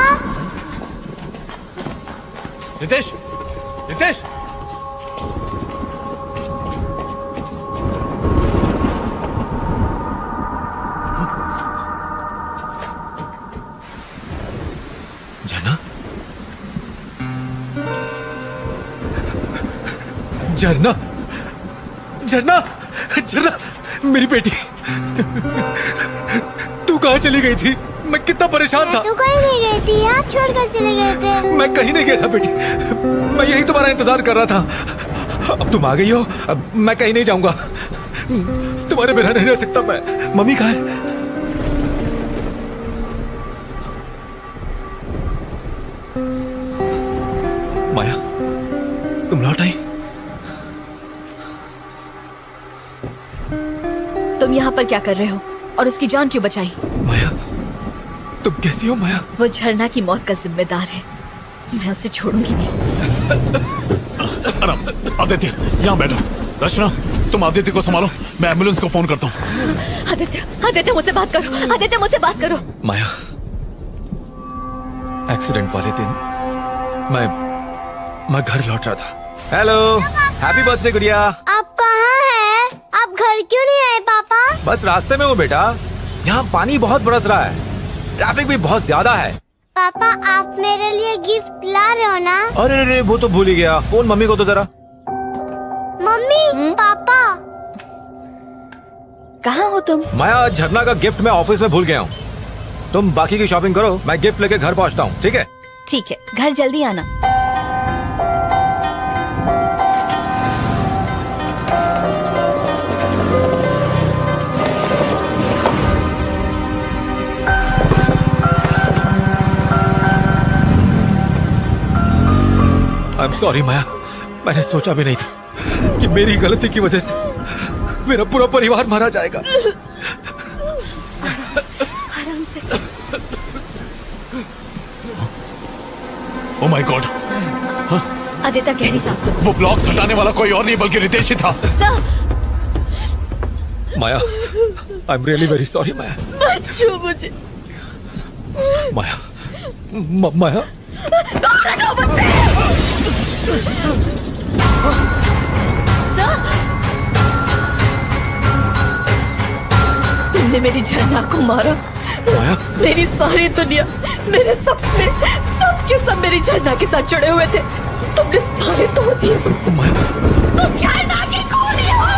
Speaker 12: रितेश, रितेश।
Speaker 16: झरना,
Speaker 14: झरना, झरना, झरना, मेरी बेटी, तू कहाँ चली गई थी? मैं कितना परेशान था।
Speaker 8: तू कहीं नहीं गई थी, आप छोड़कर चले गए थे।
Speaker 14: मैं कहीं नहीं गया था बेटी, मैं यही तुम्हारा इंतजार कर रहा था। अब तुम आ गई हो, अब मैं कहीं नहीं जाऊंगा। तुम्हारे बिना नहीं रह सकता मैं। मम्मी कहाँ है? माया, तुम लौट आई?
Speaker 17: तुम यहाँ पर क्या कर रहे हो और उसकी जान क्यों बचाई?
Speaker 14: माया, तुम कैसी हो माया?
Speaker 17: वो झरना की मौत का जिम्मेदार है, मैं उसे छोड़ूंगी नहीं।
Speaker 12: आराम से। आदित्य यहाँ बैठो। रचना तुम आदित्य को संभालो, मैं एम्बुलेंस को फोन करता हूँ।
Speaker 2: आदित्य, आदित्य मुझसे बात करो। आदित्य मुझसे बात करो।
Speaker 16: माया, एक्सीडेंट वाले दिन मैं घर लौट रहा था।
Speaker 14: हेलो, हैप्पी बर्थडे गुड़िया।
Speaker 8: आप कहाँ हैं? आप घर क्यों नहीं आए पापा?
Speaker 14: बस रास्ते में हूँ बेटा, यहाँ पानी बहुत बरस रहा है, ट्रैफिक भी बहुत ज्यादा है।
Speaker 8: पापा आप मेरे लिए गिफ्ट ला रहे हो ना?
Speaker 14: अरे अरे वो तो भूल ही गया, फोन मम्मी को तो जरा।
Speaker 8: मम्मी, पापा
Speaker 17: कहाँ हो तुम?
Speaker 16: माया, झरना का गिफ्ट मैं ऑफिस में भूल गया हूँ। तुम बाकी की शॉपिंग करो, मैं गिफ्ट लेके घर पहुँचता हूँ, ठीक है?
Speaker 17: ठीक है, घर जल्दी आना।
Speaker 16: आई एम सॉरी माया, मैंने सोचा भी नहीं था कि मेरी गलती की वजह से मेरा पूरा परिवार मारा जाएगा।
Speaker 17: आराम से।
Speaker 12: ओह माय गॉड,
Speaker 2: आदित्य गहरी सांस लो।
Speaker 12: वो ब्लॉक्स हटाने वाला कोई और नहीं बल्कि रितेश ही था।
Speaker 16: Maya, I am really very sorry Maya.
Speaker 17: मत छू मुझे।
Speaker 16: माया, माया,
Speaker 17: तुमने मेरी झरना को मारा। मेरी सारी दुनिया, मेरे सपने, सब के सब मेरी झरना के साथ जुड़े हुए थे। तुमने सारे तोड़ दिए। तुम झरना की खूनी हो।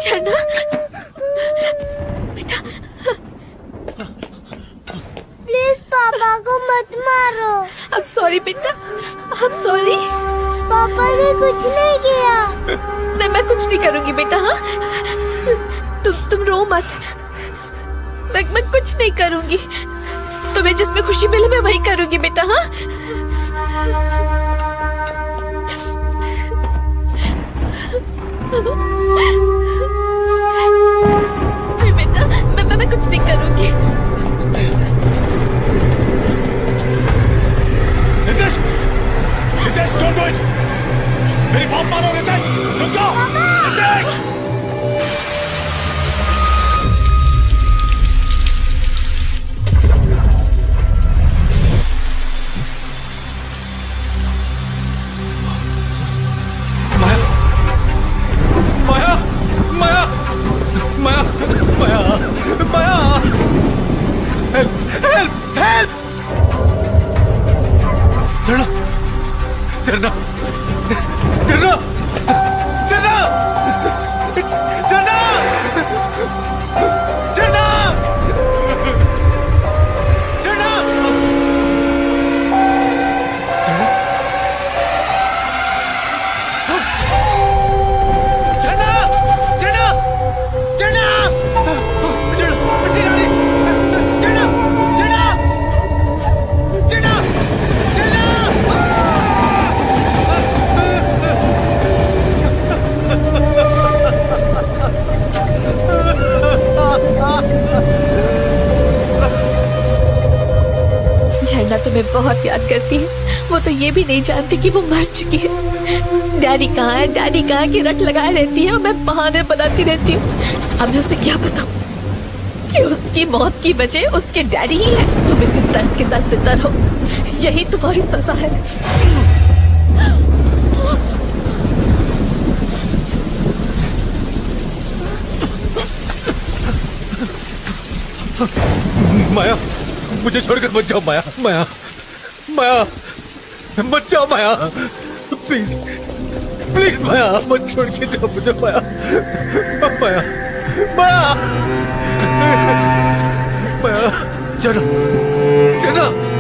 Speaker 17: झरना, बेटा,
Speaker 8: प्लीज पापा को मत मारो।
Speaker 17: I'm sorry बेटा, I'm sorry।
Speaker 8: पापा ने कुछ नहीं किया।
Speaker 17: मैं कुछ नहीं करूंगी बेटा। हाँ, तुम रो मत। मैं कुछ नहीं करूंगी। तुम्हें जिसमें खुशी मिले मैं वही करूंगी बेटा। हाँ, नहीं बेटा, मैं कुछ नहीं करूंगी।
Speaker 12: Ritesh, Ritesh, don't do it। मेरी बात मानो रितेश, रुक जाओ। रितेश,
Speaker 16: झरना, झरना, झरना, झरना, झरना, झरना,
Speaker 17: झरना तुम्हें बहुत याद करती है। वो तो ये भी नहीं जानती कि वो मर चुकी है। डैडी कहाँ है, डैडी कहाँ की रट लगाए रहती है और मैं बहाने बनाती रहती हूँ। अब मैं उसे क्या बताऊँ कि उसकी मौत की वजह उसके डैडी ही है। तुम इसी दर्द के साथ जिंदा रहो, यही तुम्हारी सजा है।
Speaker 16: माया, मुझे छोड़कर मत जाओ माया, माया, माया, मत जाओ माया, प्लीज, प्लीज माया, मत छोड़ के जाओ मुझे माया, माया, माया, माया, चलो, चलो।